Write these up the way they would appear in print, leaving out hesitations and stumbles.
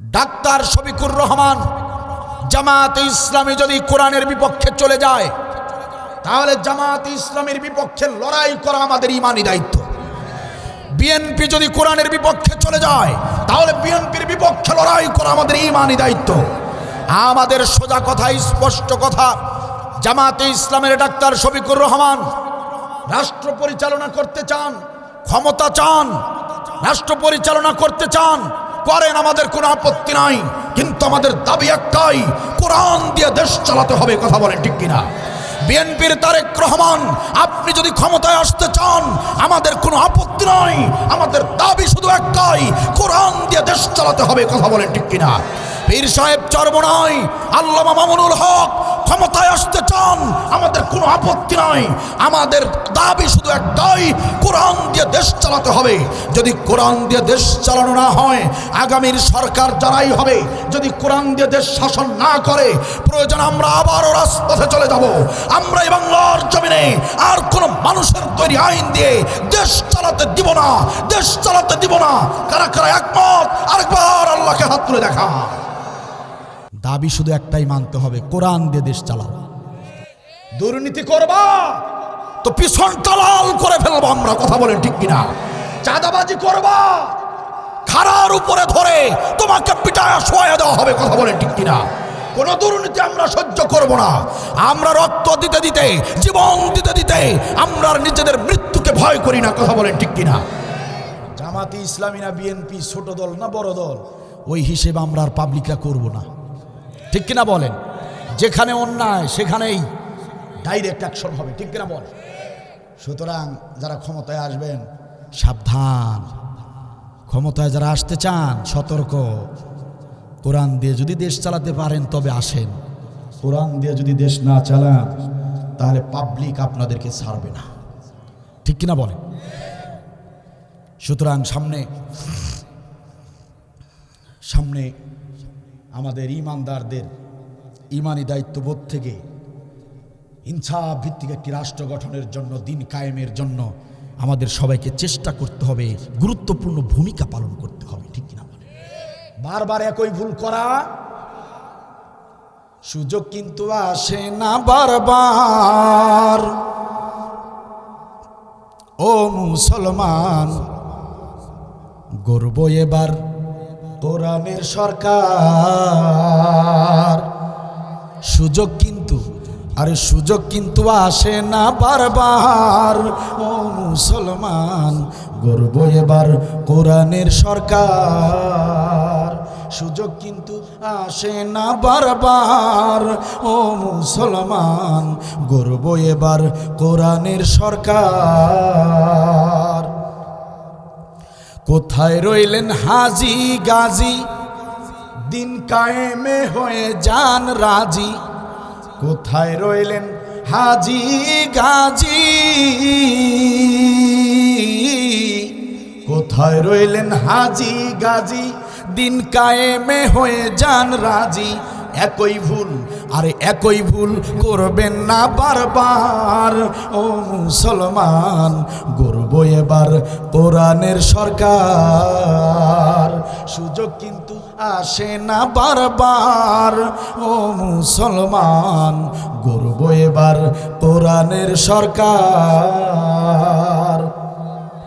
Doctor Shafiqur Rahman জামায়াতে ইসলামী যদি কোরআনের বিপক্ষে চলে যায় তাহলে জামায়াতে ইসলামীর বিপক্ষে লড়াই করা আমাদের ঈমানি দায়িত্ব। বিএনপি যদি কোরআনের বিপক্ষে চলে যায় তাহলে বিএনপির বিপক্ষে লড়াই করা আমাদের ঈমানি দায়িত্ব। আমাদের সোজা কথা, স্পষ্ট কথা, জামায়াতে ইসলামের ডাক্তার শফিকুর রহমান রাষ্ট্র পরিচালনা করতে চান, ক্ষমতা চান, রাষ্ট্র পরিচালনা করতে চান, করেন, আমাদের কোনো আপত্তি নাই। কিন্তু আমাদের দাবি একটাই, কোরআন দিয়ে দেশ চালাতে হবে। কথা বলেন ঠিক কিনা? বিএনপির তারেক রহমান, আপনি যদি ক্ষমতায় আসতে চান আমাদের কোনো আপত্তি নাই, আমাদের দাবি শুধু একটাই, কোরআন দিয়ে দেশ চালাতে হবে। কথা বলেন ঠিক কিনা? পীর সাহেব চরমনাই আল্লামা মামুনুল হক ক্ষমতায় আসতে চান, আমাদের কোনো আপত্তি নাই, আমাদের দাবি শুধু একটাই, কোরআন দিয়ে দেশ চালাতে হবে। যদি কোরআন দিয়ে দেশ চালানো না হয়, আগামীর সরকার যারাই হবে, যদি কোরআন দিয়ে দেশ শাসন না করে, প্রয়োজন আমরা আবারও রাজপথে চলে যাব। আমরা এই বাংলার জমিনে আর কোনো মানুষের তৈরি আইন দিয়ে দেশ চালাতে দিব না, দেশ চালাতে দিব না। কারা কারা একমত? আরেকবার আল্লাহকে হাত তুলে দেখা। দাবি শুধু একটাই মানতে হবে, কোরআন দিয়ে দেশ চালাও। দুর্নীতি করবা তো পিছনটা লাল করে ফেলবো আমরা। কথা বলেন ঠিক কিনা? চাঁদাবাজি করবা, খাড়ার উপরে ধরে তোমাকে পিটায় শোয়া দেওয়া হবে। কথা বলেন ঠিক কিনা? কোন দুর্নীতি আমরা সহ্য করব না। আমরা রক্ত দিতে দিতে, জীবন দিতে দিতে আমরা নিজেদের মৃত্যুকে ভয় করি না। কথা বলেন ঠিক কিনা? জামাতে ইসলামী না বিএনপি ছোট দল না বড় দল, ওই হিসেবে আমরা আর পাবলিকরা করব না। ঠিক কিনা বলেন? যেখানে অন্যায় সেখানেই ডাইরেক্ট অ্যাকশন হবে। ঠিক কিনা বলেন? সুতরাং যারা ক্ষমতায় আসবেন সাবধান, ক্ষমতায় যারা আসতে চান সতর্ক। কোরআন দিয়ে যদি দেশ চালাতে পারেন তবে আসেন, কোরআন দিয়ে যদি দেশ না চালান তাহলে পাবলিক আপনাদেরকে ছাড়বে না। ঠিক কিনা বলেন? সুতরাং সামনে আমাদের ইমানদারদের ইমানি দায়িত্ববোধ থেকে ইনসাফ ভিত্তিক একটি রাষ্ট্র গঠনের জন্য, দিন কায়েমের জন্য আমাদের সবাইকে চেষ্টা করতে হবে, গুরুত্বপূর্ণ ভূমিকা পালন করতে হবে। ঠিক কিনা বলে? বারবার একই ভুল করা, সুযোগ কিন্তু আসে না বারবার। ও মুসলমান, গর্ব এবার কোরআনের সরকার। সুযোগ কিন্তু আসে না বারবার। ও মুসলমান, গর্ব এবার কোরআনের সরকার। সুযোগ কিন্তু আসে না বারবার। ও মুসলমান, গর্ব এবার কোরআনের সরকার। কোথায় রইলেন হাজি গাজী, দিন কায়েমে হয়ে যান রাজি। কোথায় রইলেন হাজি গাজী, কোথায় রইলেন হাজি গাজী, দিন কায়েমে হয়ে যান রাজি। একই ভুল, আরে একই ভুল করবেন না বারবার। ও মুসলমান, গর্ব এবার কোরআনের সরকার। সুযোগ কিন্তু আসে না বারবার। ও মুসলমান, গর্ব এবার কোরআনের সরকার।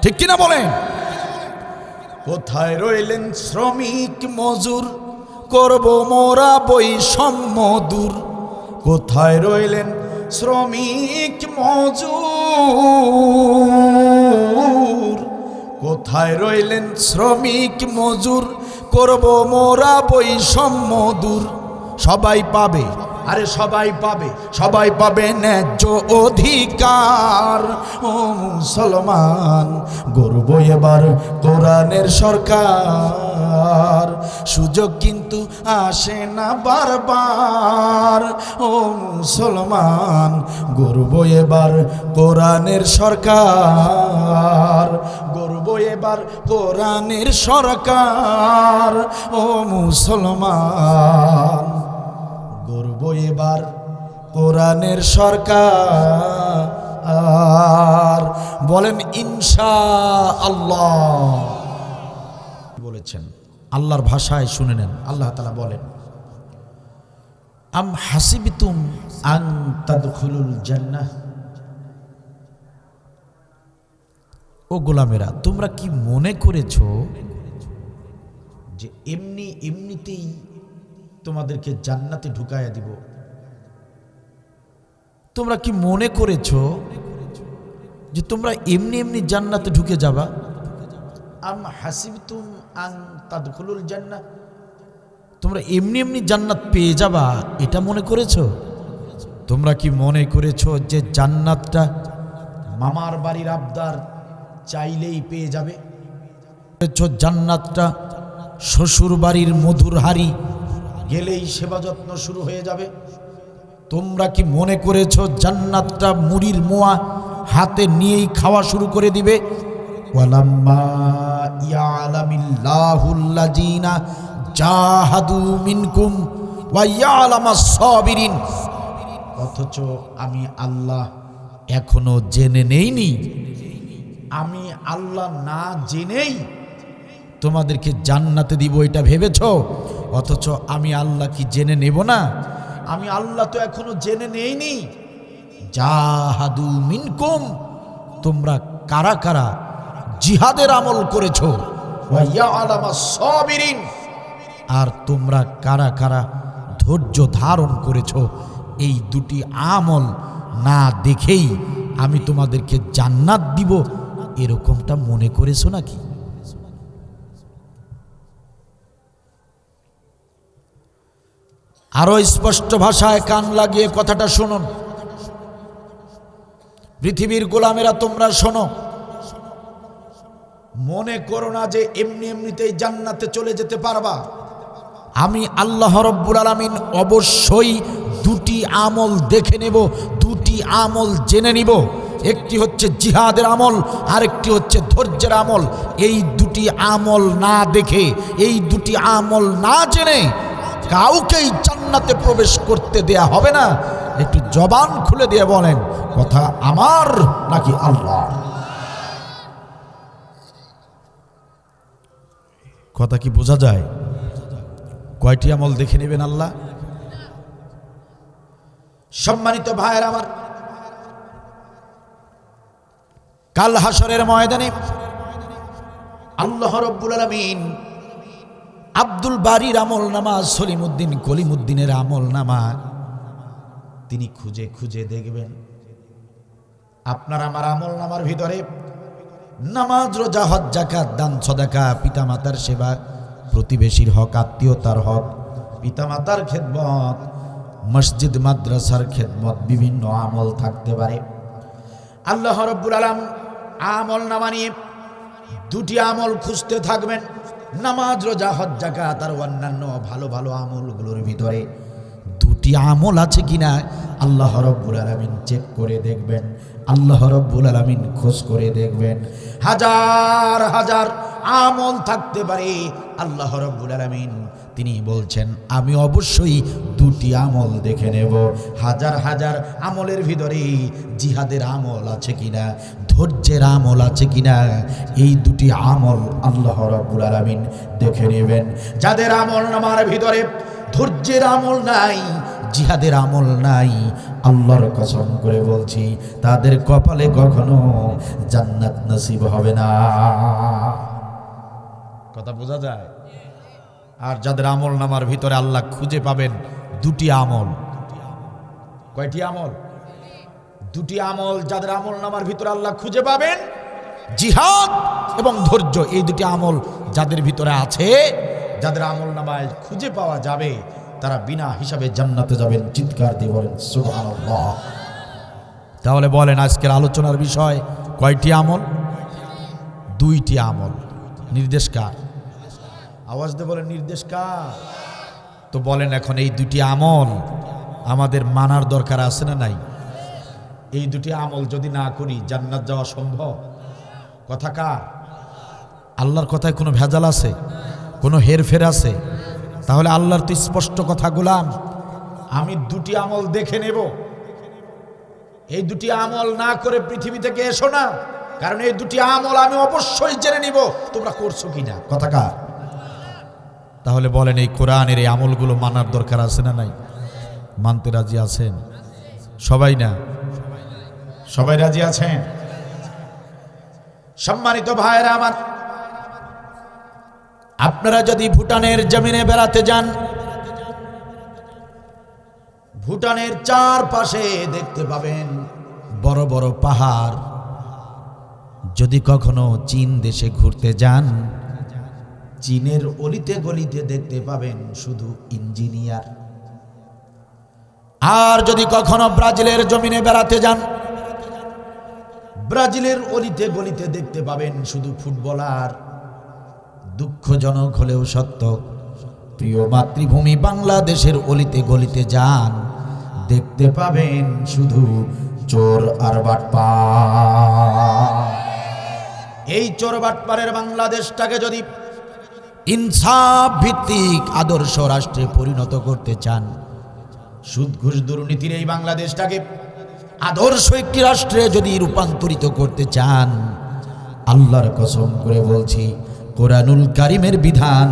ঠিক কিনা বলেন? কোথায় রইলেন শ্রমিক মজুর, করব মোরা বৈষম্য দূর। কোথায় রইলেন শ্রমিক মজুর, কোথায় রইলেন শ্রমিক মজুর, করব মোরা বৈষম্য দূর। সবাই পাবে, আরে সবাই পাবে, সবাই পাবে ন্যায্য অধিকার। ও মুসলমান, গর্ব এবার কোরআনের সরকার। সুযোগ কিন্তু আসে না বারবার। ও মুসলমান, গর্ব এবার কোরআনের সরকার। গর্ব এবার কোরআনের সরকার। ও মুসলমান, গর্ব এবার কোরআনের সরকার। বলেন ইনশাআল্লাহ। বলেছেন আল্লাহর ভাষায় শুনে নেন। আল্লাহ তাআলা বলেন, আম হাসিবতুম আন তাদখুলুল জান্নাহ, ও গোলামেরা তোমরা কি মনে করেছো যে এমনিতেই তোমাদেরকে জান্নাতে ঢুকাইয়া দিব? তোমরা কি মনে করেছো যে তোমরা এমনি জান্নাতে ঢুকে যাবা? আম হাসিবতুম আন তাদখুলুল জান্নাহ, তোমরা এমনি জান্নাত পেয়ে যাবা এটা মনে করেছো? তোমরা কি মনে করেছো যে জান্নাতটা মামার বাড়ির আবদার চাইলেই পেয়ে যাবে? জান্নাতটা শ্বশুর বাড়ির মধুর হাড়ি গেলেই সেবা যত্ন শুরু হয়ে যাবে? তোমরা কি মনে করেছো জান্নাতটা মুড়ির মোয়া হাতে নিয়েই খাওয়া শুরু করে দিবে? ওয়ালাম্মা ইয়ালামিল্লাহুল্লাযীনা জাহাদু মিনকুম ওয়া ইয়ালামাস সাবিরিন, অথচ আমি আল্লাহ এখনো জেনে নেইনি। আমি আল্লাহ না জেনেই তোমাদেরকে জান্নাতে দিব এটা ভেবেছো? অথচ আমি আল্লাহ কি জেনে নেব না? আমি আল্লাহ তো এখনো জেনে নেইনি। জাহাদু মিনকুম, তোমরা কারা কারা জিহাদের আমল করেছো? ওয়া ইয়ালামাস সাবিরিন, আর তোমরা কারা কারা ধৈর্য ধারণ করেছো? এই দুটি আমল না দেখেই আমি তোমাদেরকে জান্নাত দিব এরকমটা মনে করেছো নাকি? আরো স্পষ্ট ভাষায় কান লাগিয়ে কথাটা শুনুন। পৃথিবীর গোলামেরা তোমরা শোনো, মনে করো না যে এমনিতেই জান্নাতে চলে যেতে পারবা। আমি আল্লাহ রব্বুল আলামিন অবশ্যই দুটি আমল দেখে নেব, দুটি আমল জেনে নিব। একটি হচ্ছে জিহাদের আমল, আরেকটি হচ্ছে ধৈর্যের আমল। এই দুটি আমল না দেখে, এই দুটি আমল না জেনে কাউকেই জান্নাতে প্রবেশ করতে দেয়া হবে না। একটু জবান খুলে দিয়ে বলেন, কথা আমার নাকি আল্লাহ? কথা কি বোঝা যায়? কয়টি আমল দেখে নেবেন আল্লাহ? সম্মানিত ভাইয়ের আমার, কাল হাসরের ময়দানে আল্লাহ রব্বুল আলামিন আব্দুল বারীর আমল নামা, সলিমউদ্দিন কলিমউদ্দিনের আমল নামা তিনি খুঁজে খুঁজে দেখবেন। আপনার আমার আমল নামার ভিতরে নামাজ, রোজা, হজ, যাকাত, দান, সাদাকা, পিতামাতার সেবা, প্রতিবেশীর হক, আত্মীয়তার হক, পিতামাতার খেদমত, মসজিদ মাদ্রাসার খেদমত, বিভিন্ন আমল থাকতে পারে। আল্লাহ রব্বুল আলামিন আমল নামা নিয়ে দুটি আমল খুঁজতে থাকবেন। নামাজ, রোজা, হজ, যাকাত আর অন্যান্য ভালো ভালো আমলগুলোর ভিতরে দুটি আমল আছে কিনা আল্লাহ রব্বুল আলামিন চেক করে দেখবেন। আল্লাহ রব্বুল আলামিন খোঁজ করে দেখবেন। হাজার হাজার আমল থাকতে পারে, আল্লাহ রব্বুল আলামিন তিনি বলছেন আমি অবশ্যই দুটি আমল দেখে নেব। হাজার হাজার আমলের ভিতরে জিহাদের আমল আছে কিনা, ধৈর্যের আমল আছে কিনা, এই দুটি আমল আল্লাহ রাব্বুল আলামিন দেখে নেবেন। যাদের আমল নামার ভিতরে ধৈর্যের আমল নাই, জিহাদের আমল নাই, আল্লাহর কসম করে বলছি তাদের কপালে কখনো জান্নাত নসিব হবে না। কথা বোঝা যায়? আর যাদের আমল নামার ভিতরে আল্লাহ খুঁজে পাবেন দুটি আমল। কয়টি আমল? দুটি আমল। যাদের আমল নামার ভিতরে আল্লাহ খুঁজে পাবেন জিহাদ এবং ধৈর্য, এই দুটি আমল যাদের ভিতরে আছে, যাদের আমল নামায় খুঁজে পাওয়া যাবে, তারা বিনা হিসাবে জান্নাতে যাবেন। চিৎকার দিয়ে বলেন সুবহানাল্লাহ। তাহলে বলেন আজকের আলোচনার বিষয় কয়টি আমল? দুইটি আমল। নির্দেশ কার? আওয়াজ দিয়ে বলেন নির্দেশ কার? তো বলেন এখন এই দুটি আমল আমাদের মানার দরকার আছে না নাই? এই দুটি আমল যদি না করি জান্নাত যাওয়া সম্ভব? কথা কার? আল্লাহর কথায় কোনো ভেজাল আছে? কোনো হেরফের আছে? তাহলে আল্লাহর তো স্পষ্ট কথা, গোলাম আমি দুটি আমল দেখে নেব। এই দুটি আমল না করে পৃথিবী থেকে এসো না, কারণ এই দুটি আমল আমি অবশ্যই জেনে নিব তোমরা করছো কিনা। কথা কার? তাহলে বলেন এই কোরআনের এই আমলগুলো মানার দরকার আছে না নাই? মানতে রাজি আছেন সবাই? না সবাই রাজি আছেন? সম্মানিত ভাইরা আমার, আপনারা যদি ভুটানের জমিনে বেড়াতে যান, ভুটানের চারপাশে দেখতে পাবেন বড় বড় পাহাড়। যদি কখনো চীন দেশে ঘুরতে যান, চীনের অলিতে গলিতে দেখতে পাবেন শুধু ইঞ্জিনিয়ার। আর যদি কখনো ব্রাজিলের জমিনে বেড়াতে যান, ব্রাজিলের অলিতে গলিতে দেখতে পাবেন শুধু ফুটবলার। দুঃখজনক হলেও সত্য, প্রিয় মাতৃভূমি বাংলাদেশের অলিতে গলিতে যান, দেখতে পাবেন শুধু চোর আর বাটপার। এই চোর বাটপারের বাংলাদেশটাকে যদি ইনসাফ ভিত্তিক আদর্শ রাষ্ট্রে পরিণত করতে চান, সুদ ঘুষ দুর্নীতির এই বাংলাদেশটাকে আদর্শ একটি রাষ্ট্রে যদি রূপান্তরিত করতে চান, আল্লাহর কসম করে বলছি, কোরআনুল কারীমের বিধান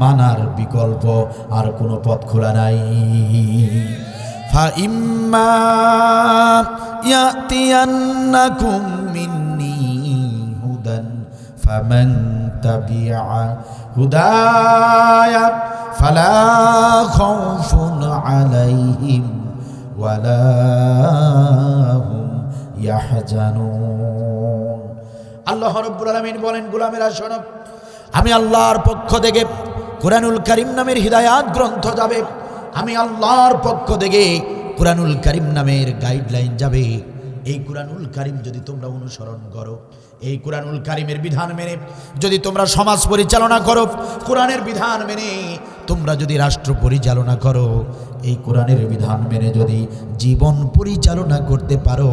মানার বিকল্প আর কোনো পথ খোলা নাই। ফাইম্মা ইয়াতিয়ান্নাকুম মিন্নি হুদান ফামান তাবিআ হুদায়া ফালা খাউফুন আলাইহিম ওয়ালা হুম ইয়াহজানুন। আল্লাহ রাব্বুল আলামিন বলেন, গোলামেরা শোনো, আমি আল্লাহর পক্ষ থেকে কোরআনুল কারীম নামের হিদায়াত গ্রন্থ যাবে, আমি আল্লাহর পক্ষ থেকে কোরআনুল কারীম নামের গাইডলাইন যাবে। এই কোরআনুল কারীম যদি তোমরা অনুসরণ করো, এই কোরআনুল কারীমের বিধান মেনে যদি তোমরা সমাজ পরিচালনা করো, কোরআনের বিধান মেনে তোমরা যদি রাষ্ট্র পরিচালনা করো, এই কোরআনের বিধান মেনে যদি জীবন পরিচালনা করতে পারো,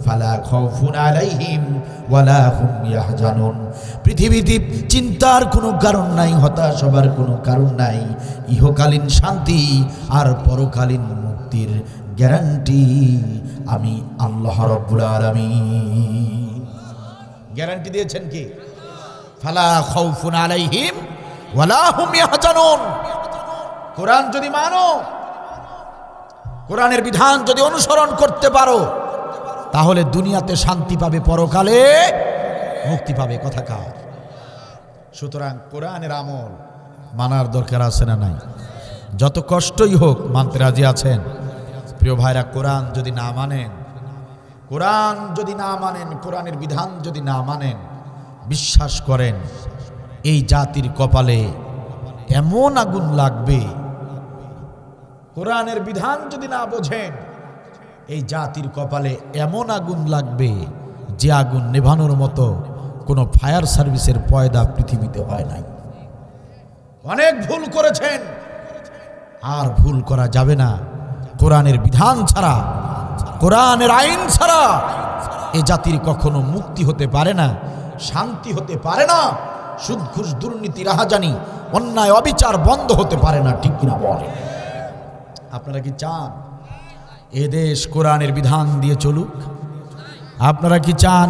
ফালা খাউফুন আলাইহিম ওয়ালা হুম ইয়াহজানুন। পৃথিবীতে চিন্তার কোনো কারণ নাই, হতাশ হবার কোনো কারণ নাই। ইহকালীন শান্তি আর পরকালীন মুক্তির গ্যারান্টি আমি আল্লাহ রাব্বুল আলামিন গ্যারান্টি দিয়েছেন। কি? ফালা খাউফুন আলাইহিম ওয়ালা হুম ইয়াহজানুন। কোরআন যদি মানো, কোরআনের বিধান যদি অনুসরণ করতে পারো, তাহলে দুনিয়াতে শান্তি পাবে, পরকালে মুক্তি পাবে। কথা কার? সুতরাং কোরআনের আমল মানার দরকার আছে না নাই? যত কষ্টই হোক মানতে রাজি আছেন? প্রিয় ভাইরা, কোরআন যদি না মানেন, কোরআন যদি না মানেন, কোরআনের বিধান যদি না মানেন, বিশ্বাস করেন এই জাতির কপালে এমন আগুন লাগবে। কোরআনের বিধান যদি না বোঝেন, এই জাতির কপালে এমন আগুন লাগবে যে আগুন নেভানোর মতো কোনো ফায়ার সার্ভিসের পয়দা পৃথিবীতে হয় নাই। অনেক ভুল করেছেন, আর ভুল করা যাবে না। কোরআনের বিধান ছাড়া, কোরআনের আইন ছাড়া এ জাতির কখনো মুক্তি হতে পারে না, শান্তি হতে পারে না। সুদ ঘুষ দুর্নীতি রাহাজানি অন্যায় অবিচার বন্ধ হতে পারে না। ঠিক কিনা বলে? আপনারা কি চান এদেশ কোরআনের বিধান দিয়ে চলুক? আপনারা কি চান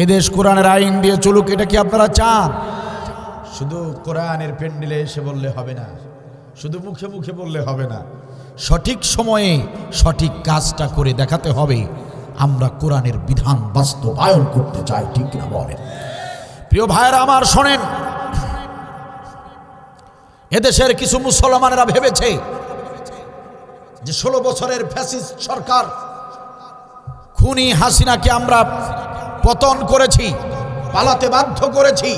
এদেশ কোরআনের আইন দিয়ে চলুক? এটা কি আপনারা চান? শুধু কোরআনের প্যান্ডেলে এসে বললে হবে না, শুধু মুখে মুখে বললে হবে না, সঠিক সময়ে সঠিক কাজটা করে দেখাতে হবে। আমরা কোরআনের বিধান বাস্তবায়ন করতে চাই। ঠিক না বলেন? প্রিয় ভাইয়েরা আমার, শোনেন, এদেশের কিছু মুসলমানেরা ভেবেছে যে 16 বছরের ফ্যাসিস্ট সরকার খুনি হাসিনাকে আমরা পতন করেছি, পালাতে বাধ্য করেছি।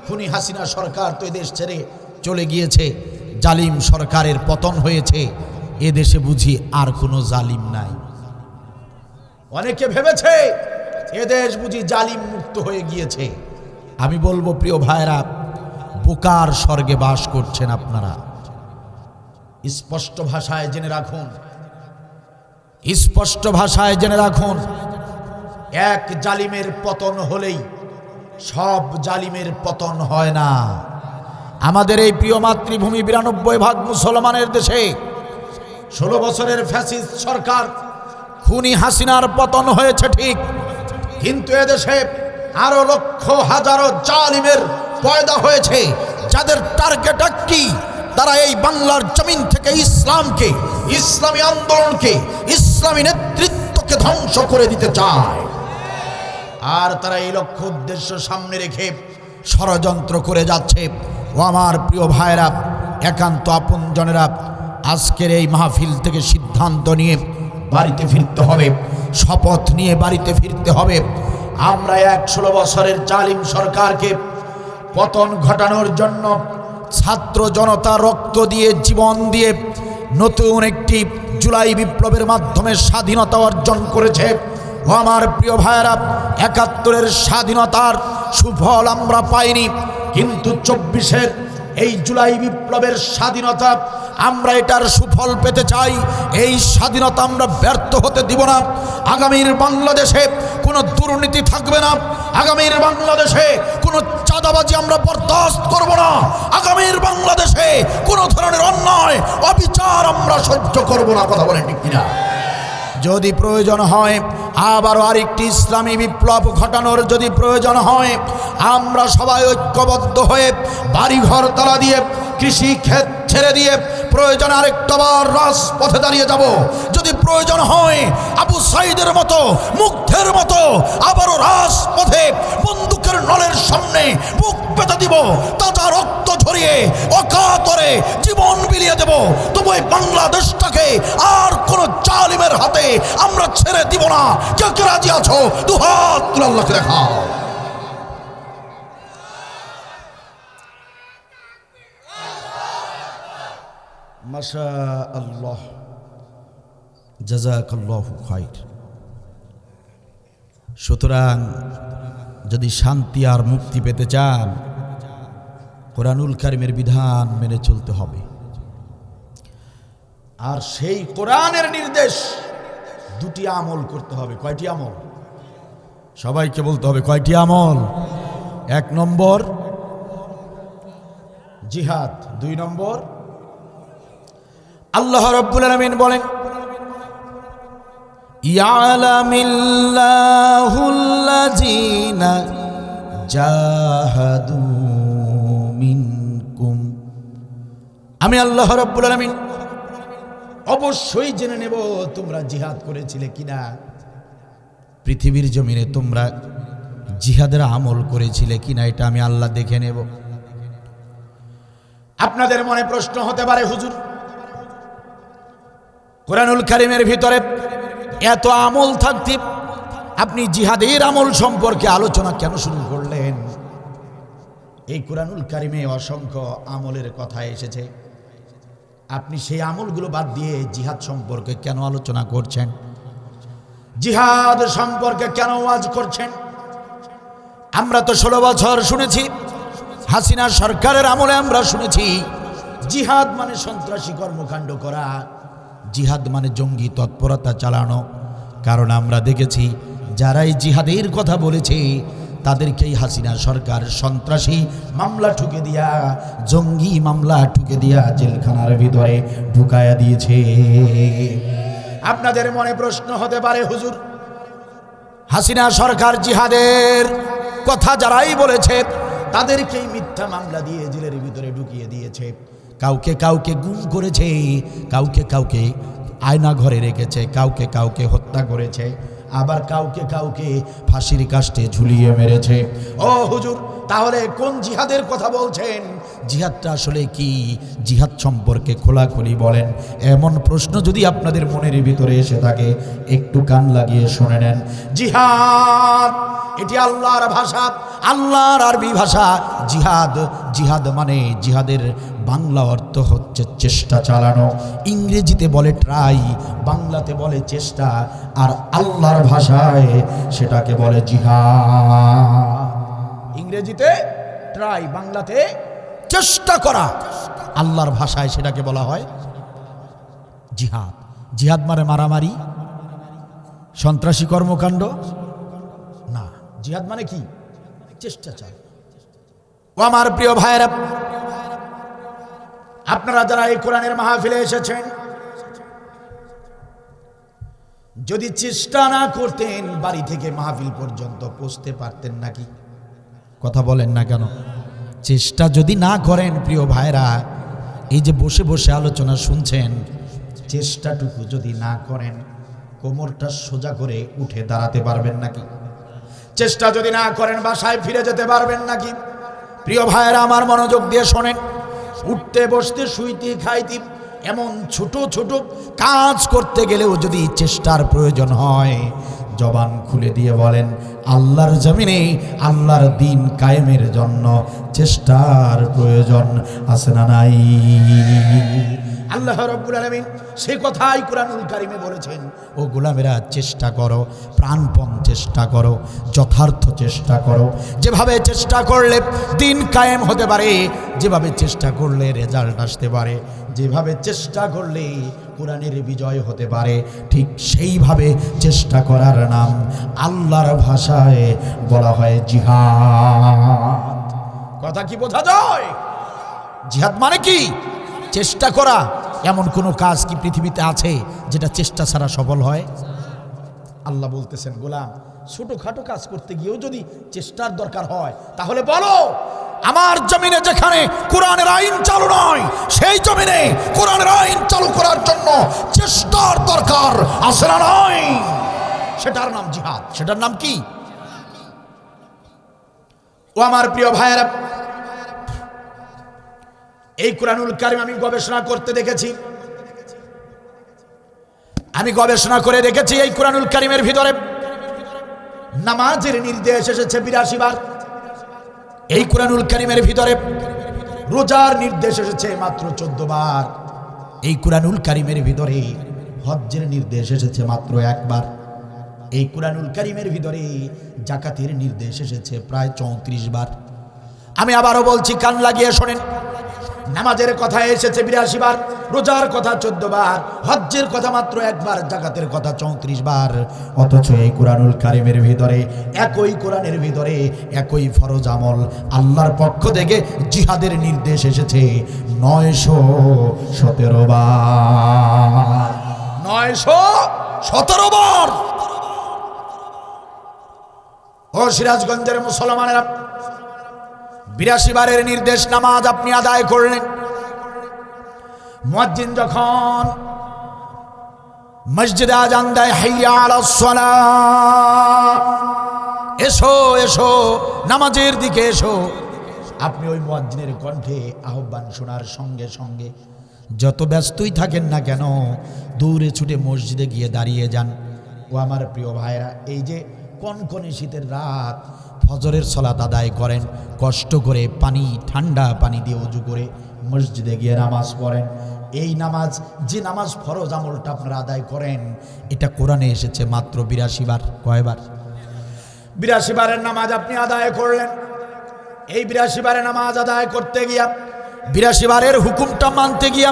খুনি হাসিনা সরকার তো এদেশ ছেড়ে চলে গিয়েছে, জালিম সরকারের পতন হয়েছে, এদেশে বুঝি আর কোনো জালিম নাই। অনেকে ভেবেছে এদেশ বুঝি জালিম মুক্ত হয়ে গিয়েছে। আমি বলবো প্রিয় ভাইরা, বোকার স্বর্গে বাস করছেন আপনারা। স্পষ্ট ভাষায় জেনে রাখুন, স্পষ্ট ভাষায় জেনে রাখুন, এক জালিমের পতন হলেই সব জালিমের পতন হয় না। আমাদের এই প্রিয় মাতৃভূমি 92% মুসলমানের দেশে 16 বছরের ফ্যাসিস্ট সরকার খুনি হাসিনার পতন হয়েছে ঠিক, কিন্তু এদেশে আরো লক্ষ হাজারো জালিমের পয়দা হয়েছে, যাদের টার্গেট কি, তারা এই বাংলার জমিন থেকে ইসলামকে, ইসলামী আন্দোলনকে, ইসলামী নেতৃত্বকে ধ্বংস করে দিতে চায়। আর তারা এই লক্ষ্য উদ্দেশ্য সামনে রেখে ষড়যন্ত্র করে যাচ্ছে। ও আমার প্রিয় ভাইরা, একান্ত আপনজনেরা, আজকের এই মাহফিল থেকে সিদ্ধান্ত নিয়ে বাড়িতে ফিরতে হবে, শপথ নিয়ে বাড়িতে ফিরতে হবে। আমরা 16 বছরের জালিম সরকারকে পতন ঘটানোর জন্য ছাত্র জনতা রক্ত দিয়ে, জীবন দিয়ে নতুন একটি জুলাই বিপ্লবের মাধ্যমে স্বাধীনতা অর্জন করেছে। ও আমার প্রিয় ভাইয়েরা, 71-এর স্বাধীনতার সুফল আমরা পাইনি, কিন্তু 24-এর এই জুলাই বিপ্লবের স্বাধীনতা আমরা এটার সুফল পেতে চাই। এই স্বাধীনতা আমরা ব্যর্থ হতে দিব না। আগামীর বাংলাদেশে কোনো দুর্নীতি থাকবে না। আগামীর বাংলাদেশে কোনো চাঁদাবাজি আমরা বরদাস্ত করব না। আগামীর বাংলাদেশে কোনো ধরনের অন্যায় অবিচার আমরা সহ্য করব না। কথা বলেন ঠিক কিনা? যদি প্রয়োজন হয় আবারও আরেকটি ইসলামী বিপ্লব ঘটানোর যদি প্রয়োজন হয়, আমরা সবাই ঐক্যবদ্ধ হয়ে বাড়িঘর তালা দিয়ে, কৃষি ক্ষেত ছেড়ে দিয়ে প্রয়োজন আরেকটাবার রাজপথে দাঁড়িয়ে যাব। যদি প্রয়োজন হয় আবু সাইদের মতো, মুগ্ধের মতো আবারও রাজপথে বন্দুকের নলের সামনে বুক পেতে দিব, তাজা রক্ত ঝরিয়ে অকাতরে জীবন বিলিয়ে দেব। তবু এই বাংলাদেশটাকে আর কোন জালিমের হাতে আমরা ছেড়ে দিব না। কে কে রাজি আছো? দুহাত তুলে আল্লাহকে দেখাও। মাশা আল্লাহ, জাযাকাল্লাহু খাইর। সুতরাং যদি শান্তি আর মুক্তি পেতে চান, কোরআনুল কারীমের বিধান মেনে চলতে হবে। আর সেই কোরআনের নির্দেশ দুটি আমল করতে হবে। কয়টি আমল? সবাইকে বলতে হবে কয়টি আমল? 1 নম্বর জিহাদ, 2 নম্বর আল্লাহ রাব্বুল আলামিন বলেন, ইয়ালামিল্লাহুল্লাযীনা জাহাদু মিনকুম। আমি আল্লাহ রাব্বুল আলামিন অবশ্যই জেনে নেব তোমরা জিহাদ করেছিলে কিনা। পৃথিবীর জমিনে তোমরা জিহাদের আমল করেছিলে কিনা, এটা আমি আল্লাহ দেখে নেব। আপনাদের মনে প্রশ্ন হতে পারে, হুজুর কোরআনুল কারীমের ভিতরে এত আমল থাকতে আপনি জিহাদের আমল সম্পর্কে আলোচনা কেন শুরু করলেন? এই কোরআনুল কারীমে অসংখ্য আমলের কথা এসেছে, আপনি সেই আমলগুলো বাদ দিয়ে জিহাদ সম্পর্কে কেন আলোচনা করছেন? জিহাদ সম্পর্কে কেন ওয়াজ করছেন? আমরা তো 16 বছর শুনেছি, হাসিনা সরকারের আমলে আমরা শুনেছি জিহাদ মানে সন্ত্রাসী কর্মকাণ্ড করা, জিহাদ মানে জঙ্গি তৎপরতা চালানো। কারণ আমরা দেখেছি যারাই জিহাদের কথা বলেছে তাদেরকেই হাসিনা সরকার সন্ত্রাসী মামলা ঠুকে দিয়া, জঙ্গি মামলা ঠুকে দিয়া জেলখানার ভিতরে ঢুকায়া দিয়েছে। আপনাদের মনে প্রশ্ন হতে পারে, হুজুর হাসিনা সরকার জিহাদের কথা যারাই বলেছে তাদেরকেই মিথ্যা মামলা দিয়ে জেলের ভিতরে ঢুকিয়ে দিয়েছে। কাউকে কাউকে গুম করেছে, কাউকে কাউকে আয়না ঘরে রেখেছে, কাউকে কাউকে হত্যা করেছে, আবার কাউকে কাউকে ফাঁসির কাস্টে ঝুলিয়ে মেরেছে। ও হুজুর, তাহলে কোন জিহাদের কথা বলছেন? জিহাদটা আসলে কি? জিহাদ সম্পর্কে খোলাখুলি বলেন। এমন প্রশ্ন যদি আপনাদের মনের ভিতরে এসে থাকে, একটু কান লাগিয়ে শুনে নেন। জিহাদ এটি আল্লাহর ভাষা, আল্লাহর আরবি ভাষা। জিহাদ, জিহাদ মানে জিহাদের বাংলা অর্থ হচ্ছে চেষ্টা চালানো। ইংরেজিতে বলে ট্রাই, বাংলাতে বলে চেষ্টা, আর আল্লাহর ভাষায় সেটাকে বলে জিহাদ। ইংরেজিতে ট্রাই, বাংলাতে চেষ্টা করা, আল্লাহর ভাষায় সেটাকে বলা হয় জিহাদ। জিহাদ মানে মারামারি, সন্ত্রাসী কর্মকাণ্ড না। জিহাদ মানে কি? চেষ্টা চালানো। ও আমার প্রিয় ভাইরা, আপনারা যারা এই কোরআনের মাহফিলে এসেছেন, যদি চেষ্টা না করতেন বাড়ি থেকে মাহফিল পর্যন্ত পৌঁছতে পারতেন নাকি? কথা বলেন না কেন? চেষ্টা যদি না করেন প্রিয় ভাইরা, এই যে বসে বসে আলোচনা শুনছেন, চেষ্টাটুকু যদি না করেন, কোমরটা সোজা করে উঠে দাঁড়াতে পারবেন নাকি? চেষ্টা যদি না করেন বাসায় ফিরে যেতে পারবেন নাকি? প্রিয় ভাইরা আমার মনোযোগ দিয়ে শোনেন। উঠতে বসতে শুইতে খাইতে এমন ছোট ছোট কাজ করতে গেলেও যদি চেষ্টার প্রয়োজন হয়, জবান খুলে দিয়ে বলেন আল্লাহর জমিনে আল্লাহর দিন কায়েমের জন্য চেষ্টার প্রয়োজন আছে না নাই? আল্লাহ রাব্বুল আলামিন সেই কথাই কুরআনুল কারীমে বলেছেন, ও গোলামেরা চেষ্টা করো, প্রাণপণ চেষ্টা করো, যথার্থ চেষ্টা করো। যেভাবে চেষ্টা করলে দিন কায়েম হতে পারে, যেভাবে চেষ্টা করলে রেজাল্ট আসতে পারে, যেভাবে চেষ্টা করলে কোরআনের বিজয় হতে পারে, ঠিক সেইভাবে চেষ্টা করার নাম আল্লাহর ভাষায় বলা হয় জিহাদ। কথা কি বোঝা যায়? জিহাদ মানে কি? চেষ্টা করা। এমন কোনো কাজ কি পৃথিবীতে আছে যেটা চেষ্টা ছাড়া সফল হয়? আল্লাহ বলতেছেন, গোলাম ছোটখাটো কাজ করতে গিয়েও যদি চেষ্টার দরকার হয়, তাহলে বলো আমার জমিনে যেখানে কোরআনের আইন চালু নয়, সেই জমিনে কোরআনের আইন চালু করার জন্য চেষ্টার দরকার আছে না নয়? সেটার নাম জিহাদ। সেটার নাম কি? ও আমার প্রিয় ভাইয়েরা, এই কুরআনুল কারীম আমি গবেষণা করতে দেখেছি, এই কুরআনুল কারীমের ভিতরে নামাজের নির্দেশ এসেছে 82 বার। এই কুরআনুল কারীমের ভিতরে রোজার নির্দেশ এসেছে মাত্র 14 বার। এই কুরআনুল কারীমের ভিতরে হজ্জের নির্দেশ এসেছে মাত্র 1 বার। এই কুরআনুল কারীমের ভিতরে যাকাতের নির্দেশ এসেছে প্রায় 34 বার। আমি আবারও বলছি, কান লাগিয়ে শোনেন। নামাজের কথা এসেছে 82 বার, রোজার কথা 14 বার, হজ্জের কথা মাত্র 1 বার, যাকাতের কথা 34 বার। অথচ এই কুরআনুল কারীমের ভিতরে, একই কোরআনের ভিতরে একই ফরজ আমল আল্লাহর পক্ষ থেকে জিহাদের নির্দেশ এসেছে 917 বার। 917 বার। ও সিরাজগঞ্জের মুসলমানেরা, 82 বারের নির্দেশ নামাজ আপনি আদায় করলেন। মুয়াজ্জিন যখন মসজিদে আজান দেয়, হাইয়া আলাস সালাহ, এসো এসো নামাজের দিকে এসো, আপনি ওই মুয়াজ্জিনের কণ্ঠে আহ্বান শোনার সঙ্গে সঙ্গে যত ব্যস্তই থাকেন না কেন, দূরে ছুটে মসজিদে গিয়ে দাঁড়িয়ে যান। ও আমার প্রিয় ভাইরা, এই যে কনকনে শীতের রাত, ফজরের সালাত আদায় করেন, কষ্ট করে পানি, ঠান্ডা পানি দিয়ে ওযু করে মসজিদে গিয়ে নামাজ পড়েন। এই নামাজ, যে নামাজ ফরজ আমলটা আপনারা আদায় করেন, এটা কোরআনে এসেছে মাত্র 82 বার। কয়বার? 82 বারের নামাজ আপনি আদায় করলেন। এই 82 বারের নামাজ আদায় করতে গিয়া, 82 বারের হুকুমটা মানতে গিয়া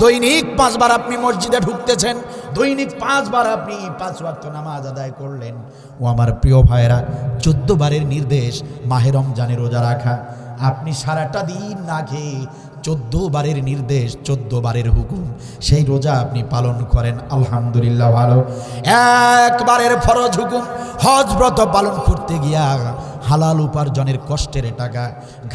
দৈনিক 5 বার আপনি মসজিদে ঢুকতেছেন, দৈনিক 5 বার আপনি 5 ওয়াক্ত নামাজ আদায় করলেন। ও আমার প্রিয় ভাইরা, 14 বারের নির্দেশ মাহে রমজানে রোজা রাখা। আপনি সারাটা দিন না খেয়ে 14 বারের নির্দেশ, 14 বারের হুকুম, সেই রোজা আপনি পালন করেন, আলহামদুলিল্লাহ ভালো। 1 বারের ফরজ হুকুম হজ ব্রত পালন করতে গিয়া হালাল উপার্জনের কষ্টের টাকা,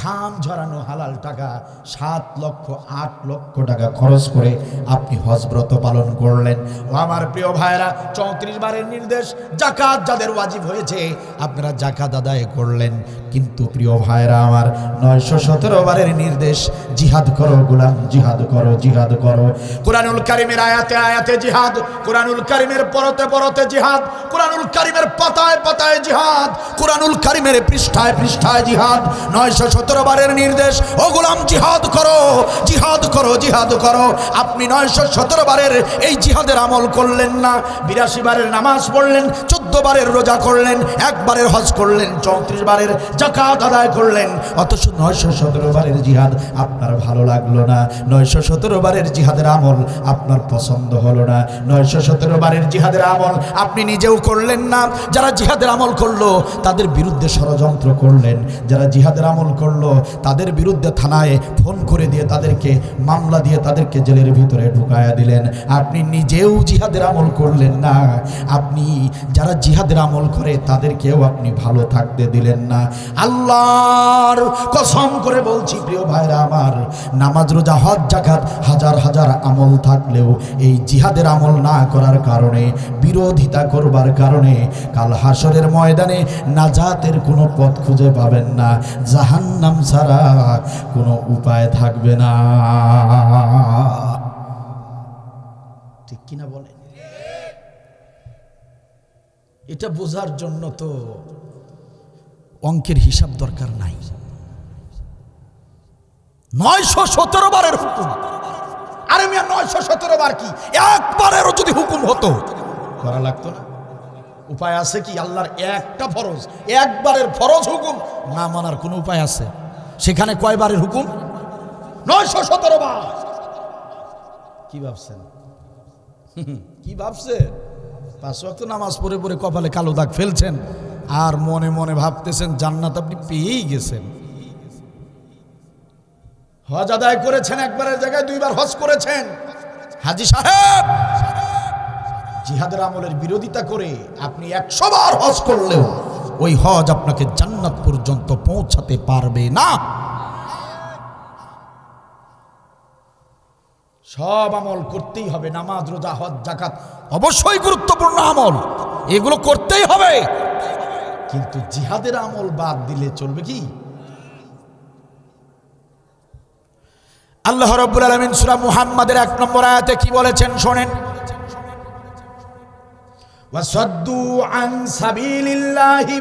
ঘাম ঝরানো হালাল টাকা 7 লক্ষ 8 লক্ষ টাকা খরচ করে আপনি হজ ব্রত পালন করলেন। ও আমার প্রিয় ভাইরা, 34 বারের নির্দেশ যাকাত যাদের ওয়াজিব হয়েছে, আপনারা যাকাত আদায় করলেন। কিন্তু প্রিয় ভাইরা আমার, 917 বারের নির্দেশ জিহাদ করো গোলাম, জিহাদ করো, জিহাদ করো। কুরআনুল কারীমের আয়াতে আয়াতে জিহাদ, কুরআনুল কারীমের পরতে পরতে জিহাদ, কুরআনুল কারীমের পাতায় পাতায় জিহাদ, কুরআনুল কারীমের পৃষ্ঠায় পৃষ্ঠায় জিহাদ। 917 বারের নির্দেশ, ও গোলাম জিহাদ করো, জিহাদ করো, জিহাদ করো। আপনি 917 বারের এই জিহাদের আমল করলেন না। 82 বারের নামাজ পড়লেন, 14 বারের রোজা করলেন, 1 বারের হজ করলেন, 34 বারের যাকাত আদায় করলেন। অথচ 917 বারের জিহাদ আপনার ভালো লাগলো না, 917 বারের জিহাদের আমল আপনার পছন্দ হলো না, 917 বারের জিহাদের আমল আপনি নিজেও করলেন না। যারা জিহাদের আমল করলো তাদের বিরুদ্ধে ষড়যন্ত্র ষড়যন্ত্র করলেন, যারা জিহাদের আমল করলো তাদের বিরুদ্ধে থানায় ফোন করে দিয়ে তাদেরকে মামলা দিয়ে তাদেরকে জেলের ভিতরে ঢুকায়া দিলেন। আপনি নিজেও জিহাদের আমল করলেন না, আপনি যারা জিহাদের আমল করে তাদেরকেও আপনি ভালো থাকতে দিলেন না। আল্লাহর কসম করে বলছি প্রিয় ভাইরা আমার, নামাজ রোজা হজ যাকাত হাজার হাজার আমল থাকলেও এই জিহাদের আমল না করার কারণে, বিরোধিতা করবার কারণে কাল হাসরের ময়দানে নাজাতের কোনো পথ খুঁজে পাবেন না, জাহান্নাম ছাড়া কোনো উপায় থাকবে না। ঠিক কিনা বলেন? এটা বোঝার জন্য তো অঙ্কের হিসাব দরকার নাই। 917 বারের হুকুম, আরে মিয়া 917 বার কি, একবারেরও যদি হুকুম হতো করা লাগতো না? উপায় আছে কি? আল্লাহর একটা ফরজ, একবারের ফরজ হুকুম না মানার কোনো উপায় আছে? সেখানে কয়বারের হুকুম? 917 বার। কি ভাবছেন? কি ভাবছেন? 5 ওয়াক্ত নামাজ পড়ে পড়ে কপালে কালো দাগ ফেলছেন আর মনে মনে ভাবতেছেন জান্নাত আপনি পেয়েই গেছেন। হজ আদায় করেছেন, একবারের জায়গায় 2 বার হজ করেছেন। হাজী সাহেব, জিহাদের আমলের বিরোধিতা করে আপনি 100 বার হজ করলেও ওই হজ আপনাকে জান্নাত পর্যন্ত পৌঁছাতে পারবে না। সব আমল করতেই হবে, নামাজ রোজা হজ যাকাত অবশ্যই গুরুত্বপূর্ণ আমল, এগুলো করতেই হবে, কিন্তু জিহাদের আমল বাদ দিলে চলবে কি? আল্লাহ রাব্বুল আলামিন সূরা মুহাম্মাদের 1 নম্বর আয়াতে কি বলেছেন শোনেন, ওয়াসাদ্দু আন সাবিলিল্লাহি